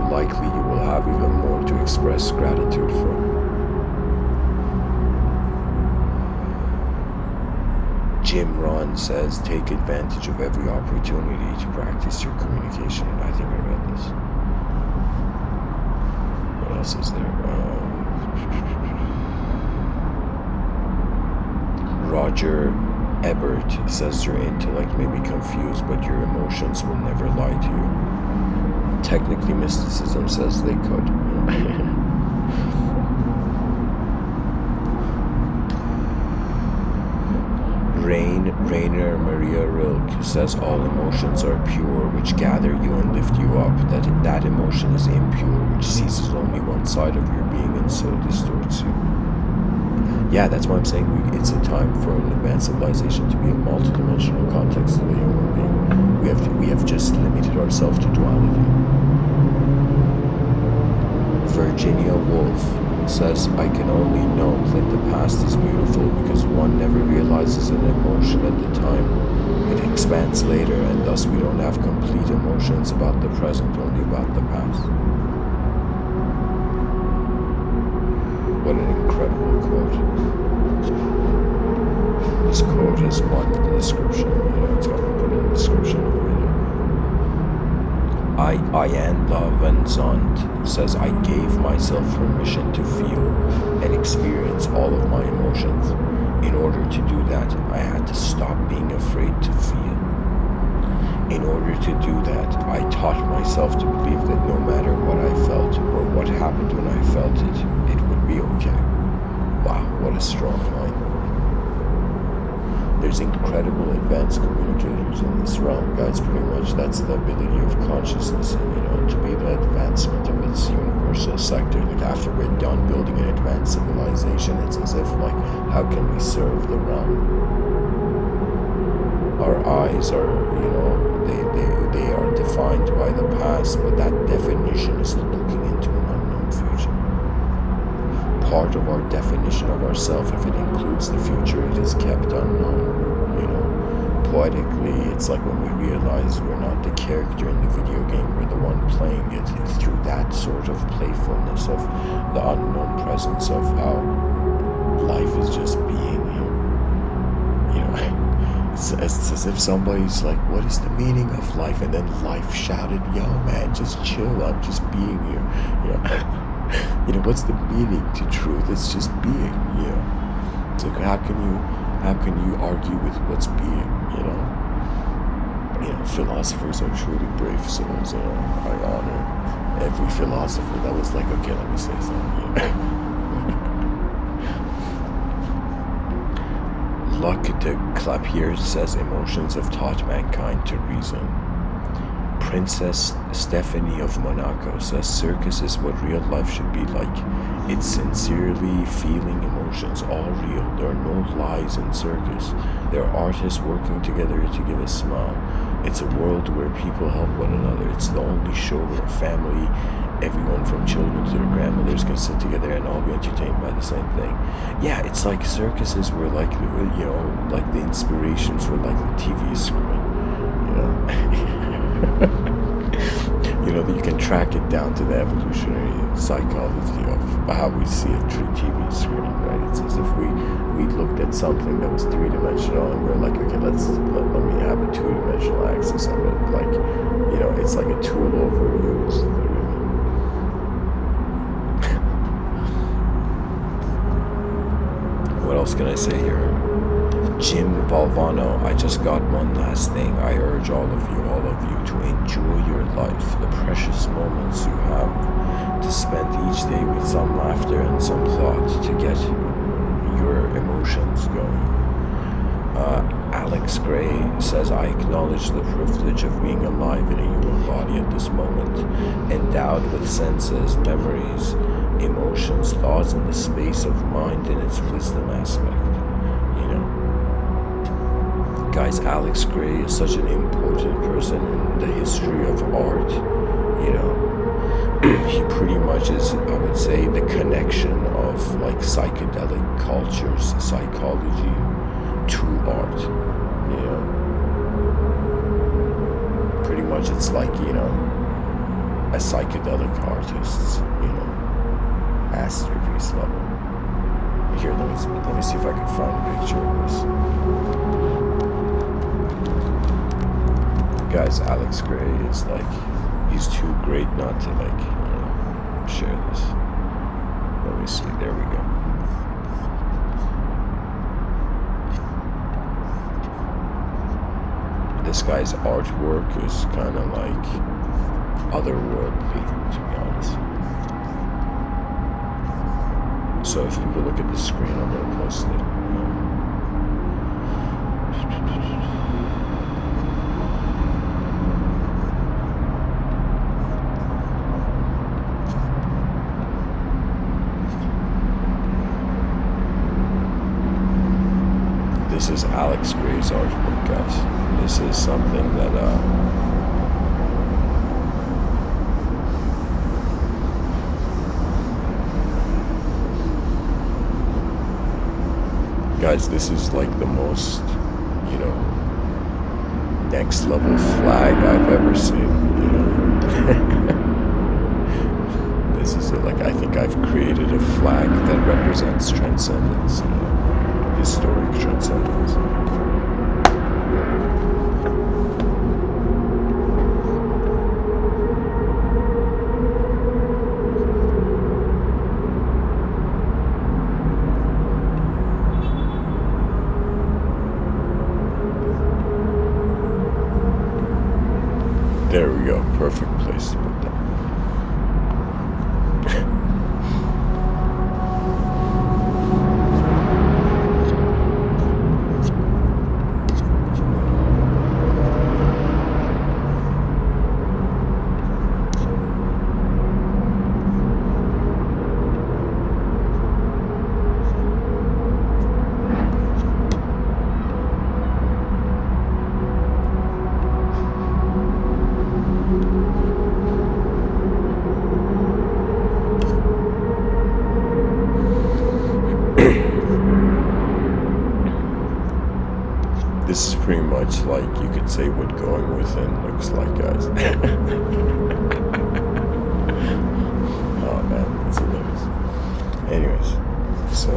likely you will have even more to express gratitude for. Jim Rohn says, take advantage of every opportunity to practice your communication. I think I read this. What else is there? Roger Ebert says your intellect may be confused, but your emotions will never lie to you. Technically, mysticism says they could. Rainer Maria Rilke says all emotions are pure, which gather you and lift you up. That emotion is impure, which seizes only one side of your being and so distorts you. Yeah, that's why I'm saying it's a time for an advanced civilization to be a multidimensional context to the human being. We have just limited ourselves to duality. Virginia Woolf says, I can only note that the past is beautiful because one never realizes an emotion at the time. It expands later, and thus we don't have complete emotions about the present, only about the past. What an incredible quote. This quote is one in the description, it's going to be put in the description of the video. Ian Lavenzant says, I gave myself permission to feel and experience all of my emotions. In order to do that, I had to stop being afraid to feel. In order to do that, I taught myself to believe that no matter what I felt or what happened when I felt it, it would be okay. Wow, what a strong line. There's incredible advanced communicators in this realm, guys. Pretty much that's the ability of consciousness, and to be the advancement of its universal sector. Like after we're done building an advanced civilization, it's as if like, how can we serve the realm? Our eyes are, they are defined by the past, but that definition is looking into an unknown future. Part of our definition of ourselves, if it includes the future, it is kept unknown. Poetically, it's like when we realize we're not the character in the video game, we're the one playing it, through that sort of playfulness of the unknown presence of how life is just being here. It's as if somebody's like, what is the meaning of life? And then life shouted, yo man, just chill, I'm just being here. What's the meaning to truth? It's just being, It's like, how can you argue with what's being, philosophers are truly brave souls, I honor every philosopher that was like, okay, let me say something, Luck to clap here says, emotions have taught mankind to reason. Princess Stephanie of Monaco says, circus is what real life should be like. It's sincerely feeling emotions, all real. There are no lies in circus. There are artists working together to give a smile. It's a world where people help one another. It's the only show where a family, everyone from children to their grandmothers, can sit together and all be entertained by the same thing. Yeah, it's like circuses were like, like the inspiration for like the TV screen, that you can track it down to the evolutionary psychology of how we see a true TV screen, right? It's as if we looked at something that was three-dimensional and we're like, okay, let me have a two-dimensional axis of it. Like, it's like a tool overused, really. What else can I say here? Jim Valvano, I just got one last thing. I urge all of you, to enjoy your life, the precious moments you have, to spend each day with some laughter and some thought to get your emotions going. Alex Gray says, I acknowledge the privilege of being alive in a human body at this moment, endowed with senses, memories, emotions, thoughts, and the space of mind in its wisdom aspect. Guys, Alex Gray is such an important person in the history of art. He pretty much is, I would say, the connection of like psychedelic cultures, psychology to art. Pretty much it's like, a psychedelic artist's, masterpiece level. Here, let me see if I can find a picture of this. Guys, Alex Gray is like, he's too great not to like, share this. Let me see, there we go. This guy's artwork is kind of like otherworldly, to be honest. So if people look at the screen, I'm going to post it. This is Alex Gray's artwork, guys. This is something that guys, this is like the most, next level flag I've ever seen, This is like, I think I've created a flag that represents transcendence, historic transcendence. There we go. Perfect place to put that. This is pretty much like, you could say, what going within looks like, guys. Oh man, that's hilarious. Anyways, so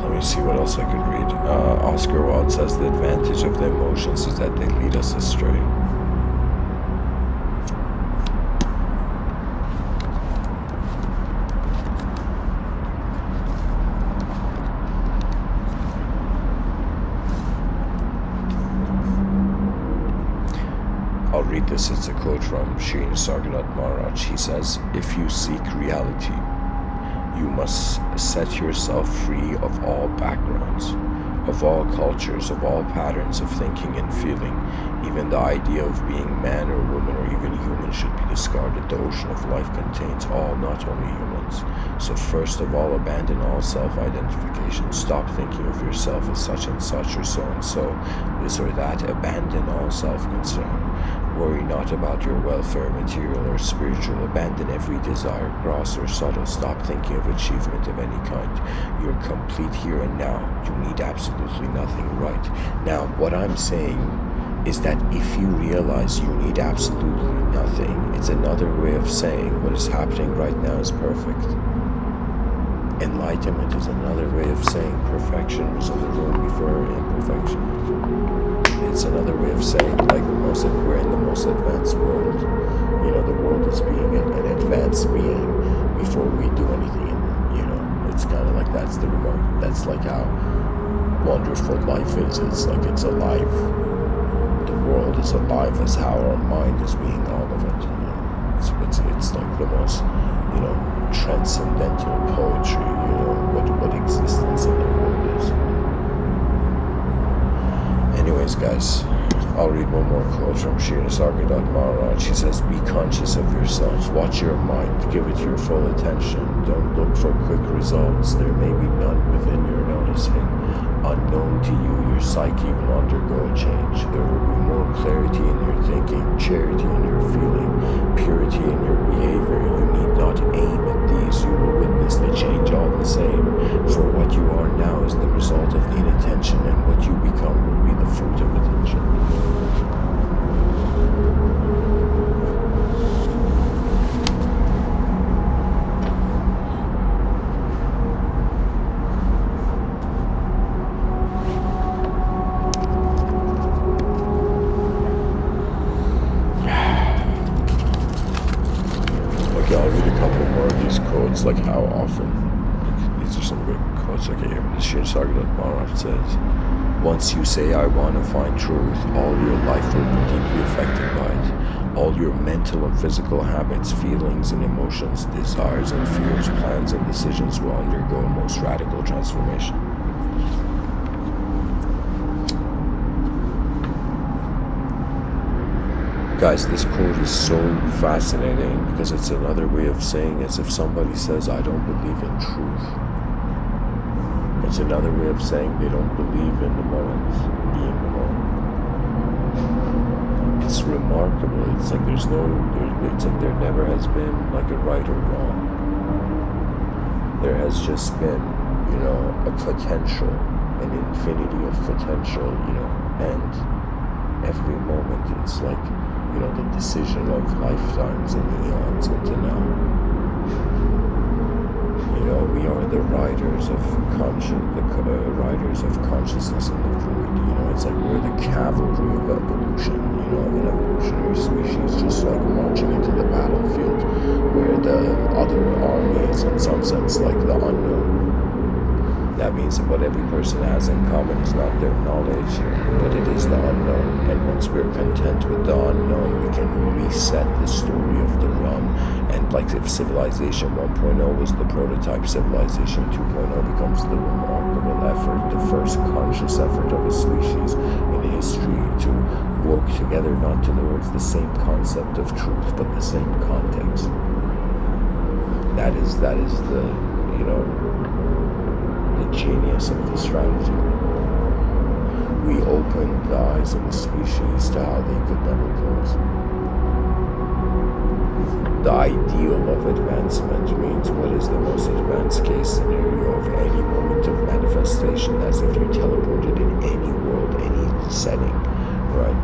let me see what else I could read. Oscar Wilde says the advantage of the emotions is that they lead us astray. I'll read this. It's a quote from Nisargadatta Maharaj. He says, "If you seek reality, you must set yourself free of all backgrounds, of all cultures, of all patterns of thinking and feeling. Even the idea of being man or woman or even human should be discarded. The ocean of life contains all, not only humans. So first of all, abandon all self-identification. Stop thinking of yourself as such and such or so and so, this or that. Abandon all self-concern. Worry not about your welfare, material or spiritual. Abandon every desire, gross or subtle. Stop thinking of achievement of any kind. You're complete here and now. You need absolutely nothing right now." What I'm saying is that if you realize you need absolutely nothing, it's another way of saying what is happening right now is perfect. Enlightenment is another way of saying perfection was in the room before imperfection. It's another way of saying, like, we're in the most advanced world. You know, the world is being an advanced being before we do anything. You know, it's kind of like, that's the remark. That's like how wonderful life is. It's like it's alive. The world is alive as how our mind is being all of it. You know, it's like the most, you know, transcendental poetry. You know, what existence in the world is. Anyways, guys, I'll read one more quote from Nisargadatta Maharaj. He says, "Be conscious of yourself. Watch your mind. Give it your full attention. Don't look for quick results. There may be none within your noticing. Unknown to you, your psyche will undergo a change. There will be more clarity in your thinking, charity in your feeling, purity in your behavior. You need not aim at these. You will witness the change all the same. For what you are now is the result of inattention, and what you become will be the fruit of attention." Okay, I'll read a couple more of these quotes, like how often. These are some good quotes. Okay, here. Nisargadatta Maharaj says, "Once you say, I want to find truth, all your life will be deeply affected by it. All your mental and physical habits, feelings and emotions, desires and fears, plans and decisions will undergo a most radical transformation." Guys, this quote is so fascinating because it's another way of saying, as if somebody says, "I don't believe in truth." It's another way of saying they don't believe in the moment, being the moment. It's remarkable. It's like it's like there never has been like a right or wrong. There has just been, you know, a potential, an infinity of potential, you know, and every moment it's like, you know, the decision of lifetimes and eons into now. You know, we are the riders of riders of consciousness in the void. You know, it's like we're the cavalry of evolution. You know, of an evolutionary species, just like marching into the battlefield, where the other army is in some sense like the unknown. That means that what every person has in common is not their knowledge, but it is the unknown. And once we're content with the unknown, we can reset the story of the realm. And like if Civilization 1.0 was the prototype, Civilization 2.0 becomes the remarkable effort, the first conscious effort of a species in history to work together, not towards the same concept of truth, but the same context. That is the, the genius of the strategy. We opened the eyes of the species to how they could never close. The ideal of advancement means what is the most advanced case scenario of any moment of manifestation, as if you teleported in any world, any setting, right?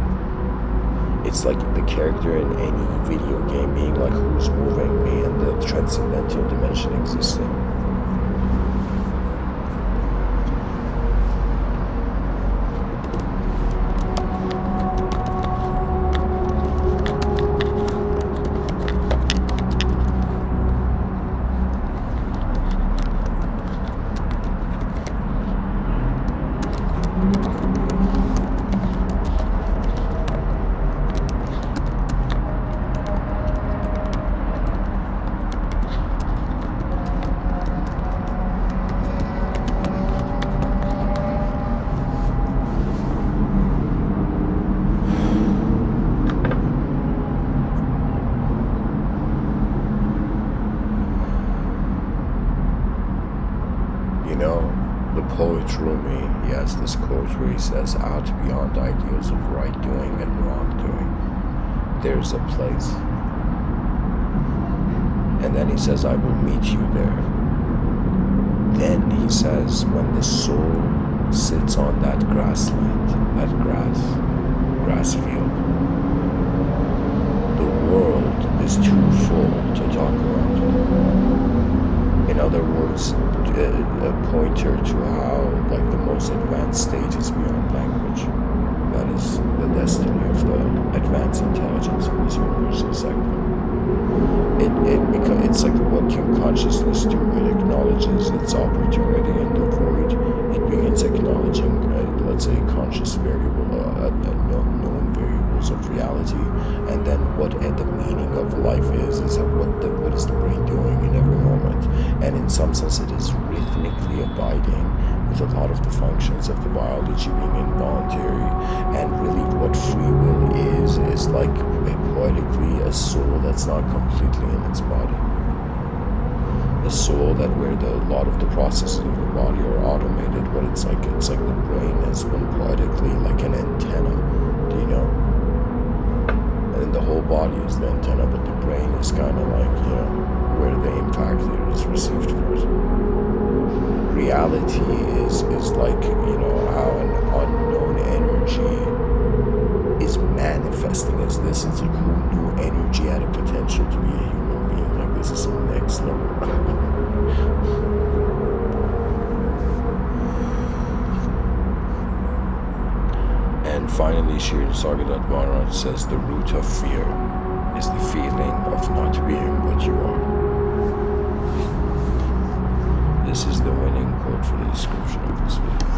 It's like the character in any video game being like who's moving me and the transcendental dimension existing. The poet Rumi, he has this quote where he says, out beyond ideals of right doing and wrongdoing, there's a place. And then he says, I will meet you there. Then he says, when the soul sits on that grassland, that grass field, the world is too full to talk about. In other words, a pointer to how, like, the most advanced stage is beyond language. That is the destiny of the advanced intelligence of this universal segment. It's like, what can consciousness do? It acknowledges its opportunity in the void. It begins acknowledging, let's say, conscious variable, known variables of reality, and then what the meaning of life is what is the brain doing in every moment. And in some sense, it is rhythmically abiding with a lot of the functions of the biology being involuntary. And really what free will is like poetically a soul that's not completely in its body. A soul that where a lot of the processes of the body are automated, but it's like the brain is one poetically like an antenna, do you know? And the whole body is the antenna, but the brain is kind of like, where the impact is received first. Reality is like, how an unknown energy is manifesting as this. It's like, who knew energy had a potential to be a human being? Like, this is some next level. And finally, Nisargadatta Maharaj says, the root of fear is the feeling of not being what you are. This is the winning quote for the description of this video.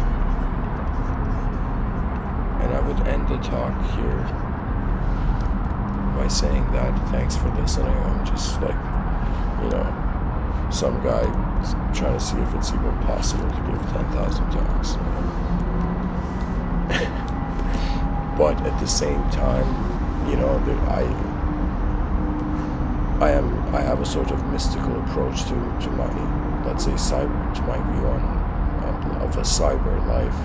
And I would end the talk here by saying that thanks for listening. I'm just like, some guy trying to see if it's even possible to give 10,000 talks. But at the same time, I have a sort of mystical approach to my, let's say, to my view of a cyber life.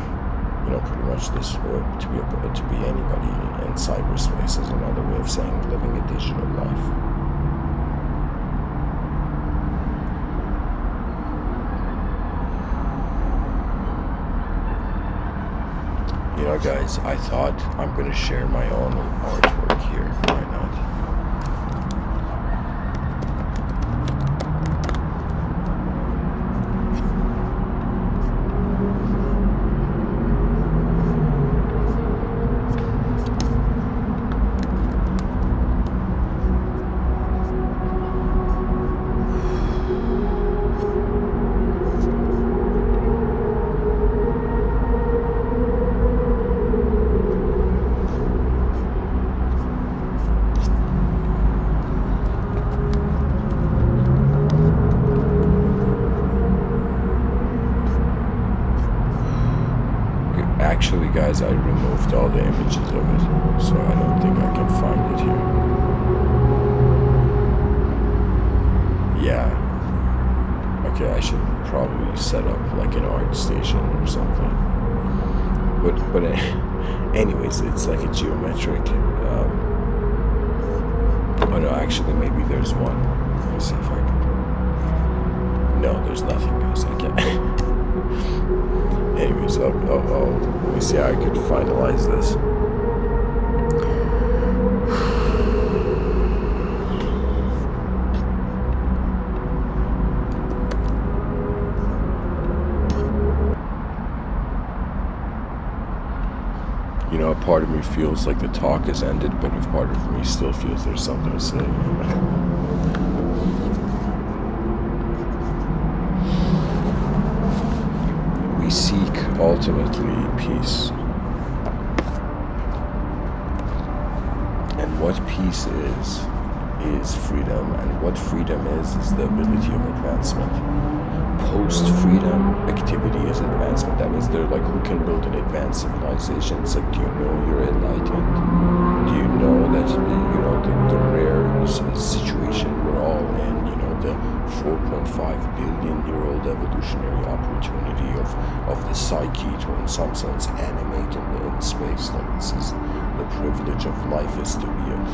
Pretty much this, to be anybody in cyberspace is another way of saying living a digital life. Guys, I thought I'm going to share my own artwork here. Why not? Actually, guys, I removed all the images of it, so I don't think I can find it here. Yeah. Okay, I should probably set up like an art station or something. But anyways, it's like a geometric. Oh no, actually, maybe there's one. Let me see if I can. No, there's nothing, guys. I can't. Anyways, let me see how I could finalize this. You know, a part of me feels like the talk has ended, but a part of me still feels there's something to say. We seek ultimately peace. And what peace is freedom. And what freedom is the ability of advancement. Post-freedom activity is advancement. That means they're like, who can build an advanced civilization? It's like, do you know you're enlightened? Do you know that, the rare situation we're all in, the 4.5 billion year old evolutionary opportunity of the psyche to, in some sense, animate in space. Like, this is the privilege of life, is to be it,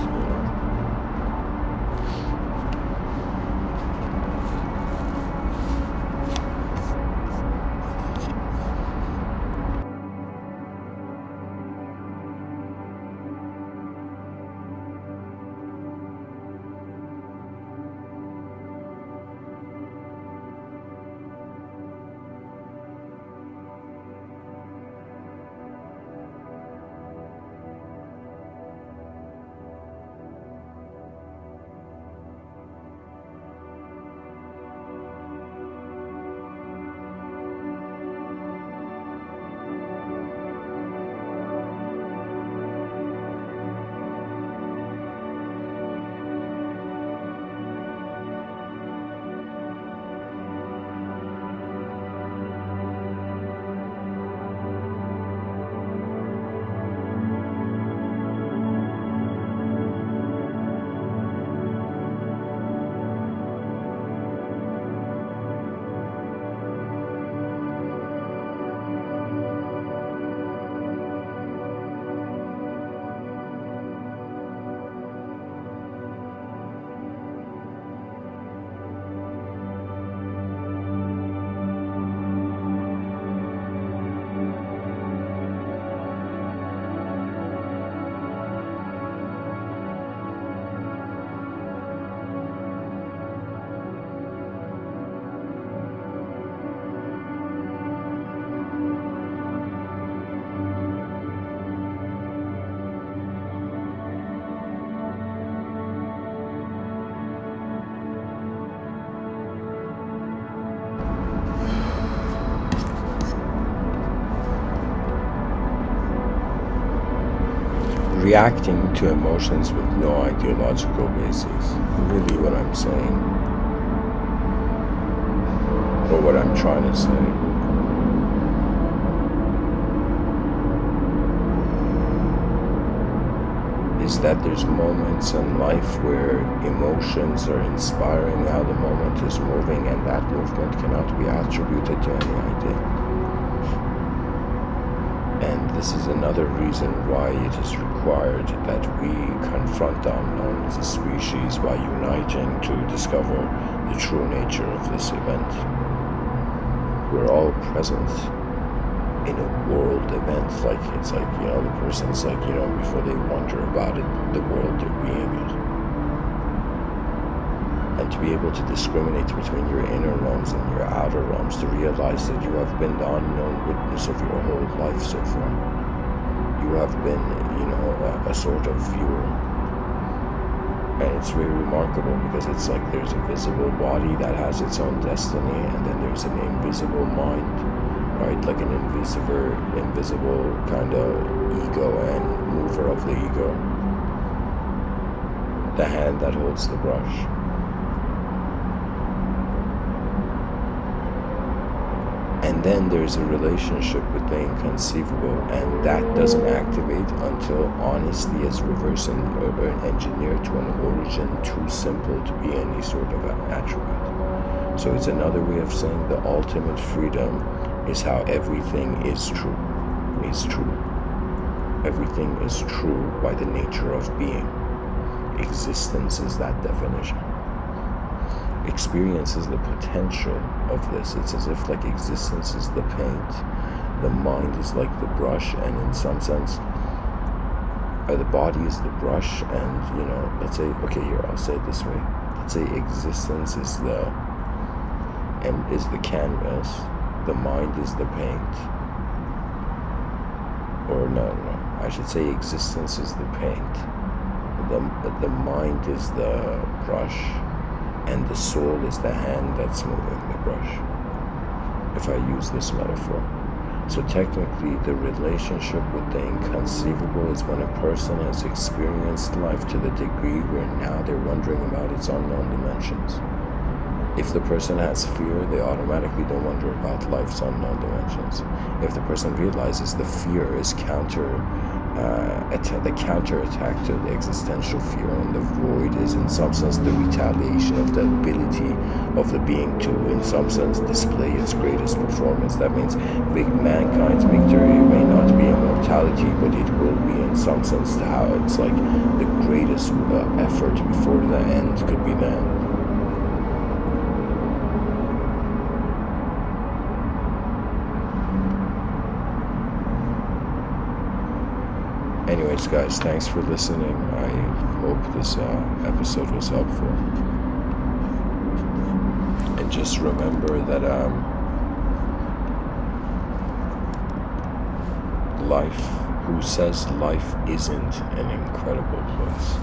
reacting to emotions with no ideological basis. Really what I'm saying, or what I'm trying to say. Is that there's moments in life where emotions are inspiring how the moment is moving, and that movement cannot be attributed to any idea. And this is another reason why it is required that we confront the unknown as a species by uniting to discover the true nature of this event. We're all present in a world event, like it's like, the person's like, before they wonder about it, the world they're being in. And to be able to discriminate between your inner realms and your outer realms, to realize that you have been the unknown witness of your whole life so far. You have been, a sort of viewer. And it's very remarkable because it's like there's a visible body that has its own destiny, and then there's an invisible mind, right? Like an invisible kind of ego and mover of the ego. The hand that holds the brush. And And then there's a relationship with the inconceivable, and that doesn't activate until honesty is reverse engineered to an origin too simple to be any sort of attribute. So it's another way of saying the ultimate freedom is how everything is true. Everything is true by the nature of being. Existence is that definition. Experience is the potential of this. It's as if like existence is the paint, the mind is like the brush, and in some sense the body is the brush, and let's say, okay, here I'll say it this way. Let's say existence is the canvas, the mind is the paint. Or no, I should say existence is the paint, the mind is the brush, and the soul is the hand that's moving the brush, if I use this metaphor. So technically, the relationship with the inconceivable is when a person has experienced life to the degree where now they're wondering about its unknown dimensions. If the person has fear, they automatically don't wonder about life's unknown dimensions. If the person realizes the fear is the counterattack to the existential fear, and the void is in some sense the retaliation of the ability of the being to, in some sense, display its greatest performance. That means mankind's victory may not be immortality, but it will be in some sense how it's like the greatest effort before the end could be the end. Anyways, guys, thanks for listening. I hope this episode was helpful. And just remember that who says life isn't an incredible place?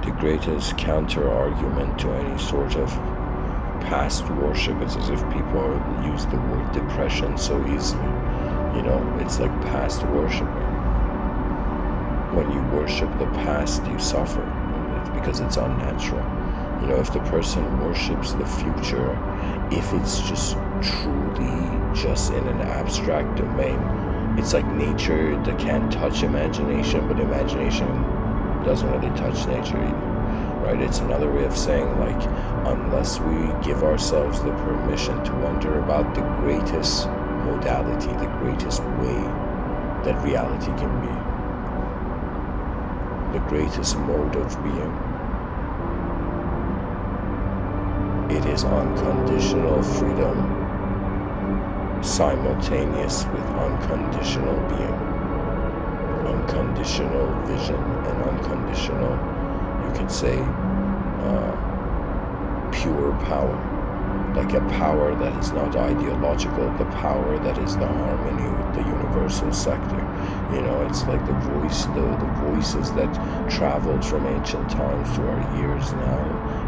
The greatest counter-argument to any sort of past worship is as if people use the word depression so easily. It's like past worshiping. When you worship the past, you suffer. It's because it's unnatural. If the person worships the future, if it's just truly just in an abstract domain, it's like nature that can't touch imagination, but imagination doesn't really touch nature either. Right? It's another way of saying, like, unless we give ourselves the permission to wonder about the greatest modality, the greatest way that reality can be, the greatest mode of being, it is unconditional freedom simultaneous with unconditional being, unconditional vision, and unconditional, you could say, pure power. Like a power that is not ideological, the power that is the harmony with the universal sector. It's like the voices that traveled from ancient times to our ears now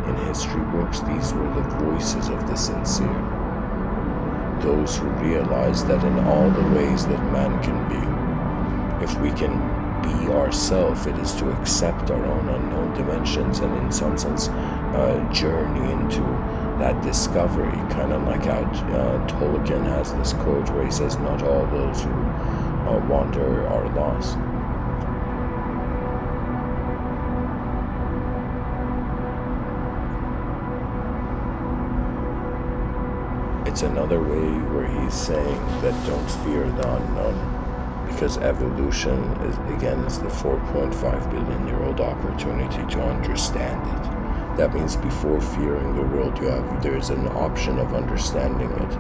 in history books. These were the voices of the sincere. Those who realize that in all the ways that man can be, if we can be ourselves, it is to accept our own unknown dimensions and in some sense journey into that discovery, kind of like how Tolkien has this quote where he says, not all those who wander are lost. It's another way where he's saying that don't fear the unknown, because evolution is the 4.5 billion year old opportunity to understand it. That means before fearing the world, there's an option of understanding it,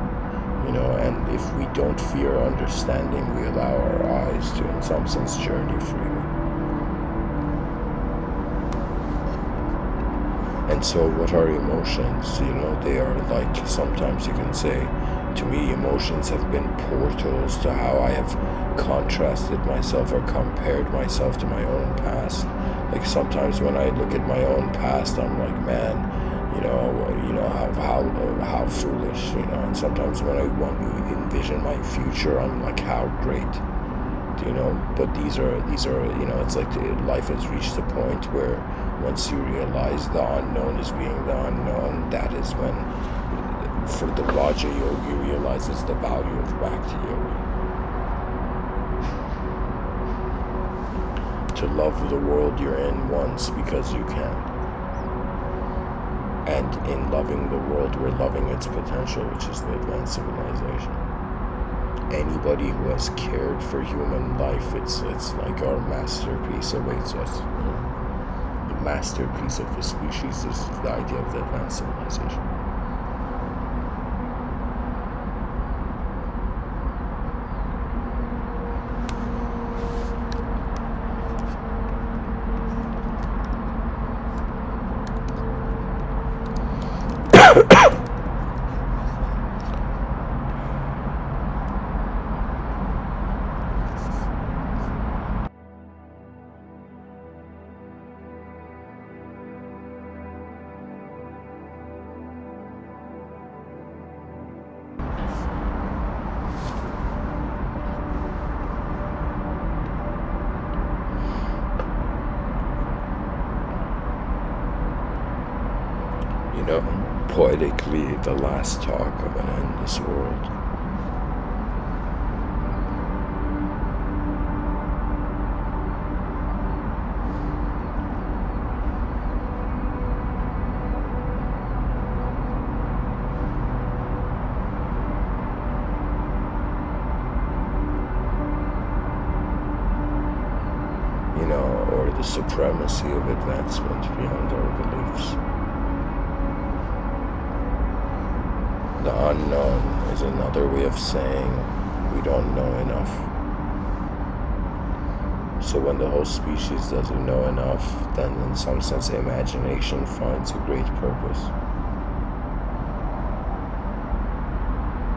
and if we don't fear understanding, we allow our eyes to, in some sense, journey freely. And so what are emotions? They are like, sometimes you can say, to me, emotions have been portals to how I have contrasted myself or compared myself to my own past. Like sometimes when I look at my own past, I'm like, man, how foolish, and sometimes when I want to envision my future, I'm like, how great, but these are, it's like life has reached a point where once you realize the unknown is being the unknown, that is when For the Raja Yogi realizes the value of Bhakti Yoga. To love the world you're in once because you can. And in loving the world, we're loving its potential, which is the advanced civilization. Anybody who has cared for human life, it's like our masterpiece awaits us. The masterpiece of the species is the idea of the advanced civilization. Poetically, the last talk of an endless world. Or the supremacy of advancement beyond our beliefs. The unknown is another way of saying we don't know enough. So when the whole species doesn't know enough, then in some sense imagination finds a great purpose.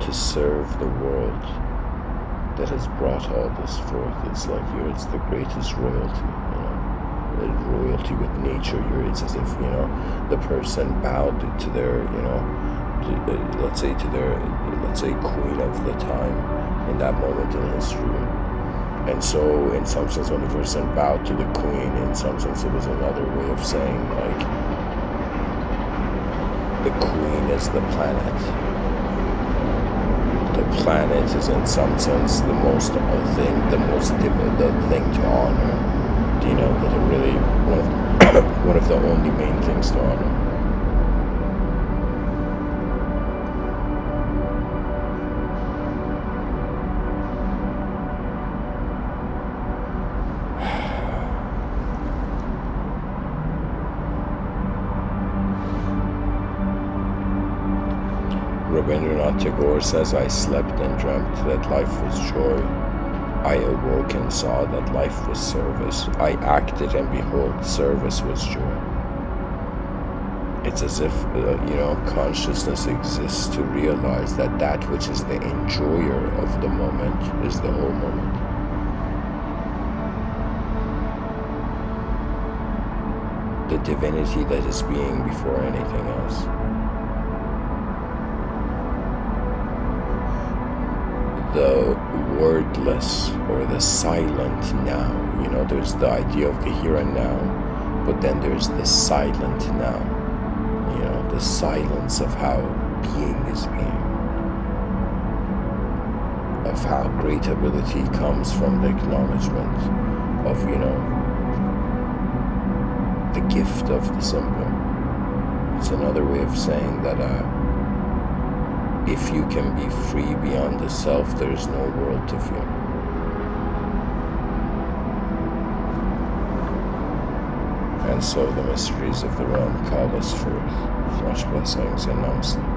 To serve the world that has brought all this forth. It's like it's the greatest royalty, the royalty with nature. It's as if, the person bowed to their, let's say queen of the time in that moment in history. And so in some sense when the person bowed to the queen, in some sense it was another way of saying like the queen is the planet. The planet is in some sense the thing to honor. That are really one of the only main things to honor. Rabindranath Tagore says, I slept and dreamt that life was joy. I awoke and saw that life was service. I acted and behold, service was joy. It's as if, consciousness exists to realize that that which is the enjoyer of the moment is the whole moment. The divinity that is being before anything else. The wordless or the silent now. There's the idea of the here and now, but then there's the silent now. The silence of how being is being. Of how great ability comes from the acknowledgement of, the gift of the simple. It's another way of saying that if you can be free beyond the self, there's no world to fear. And so the mysteries of the realm call us forth. Much blessings and namaste.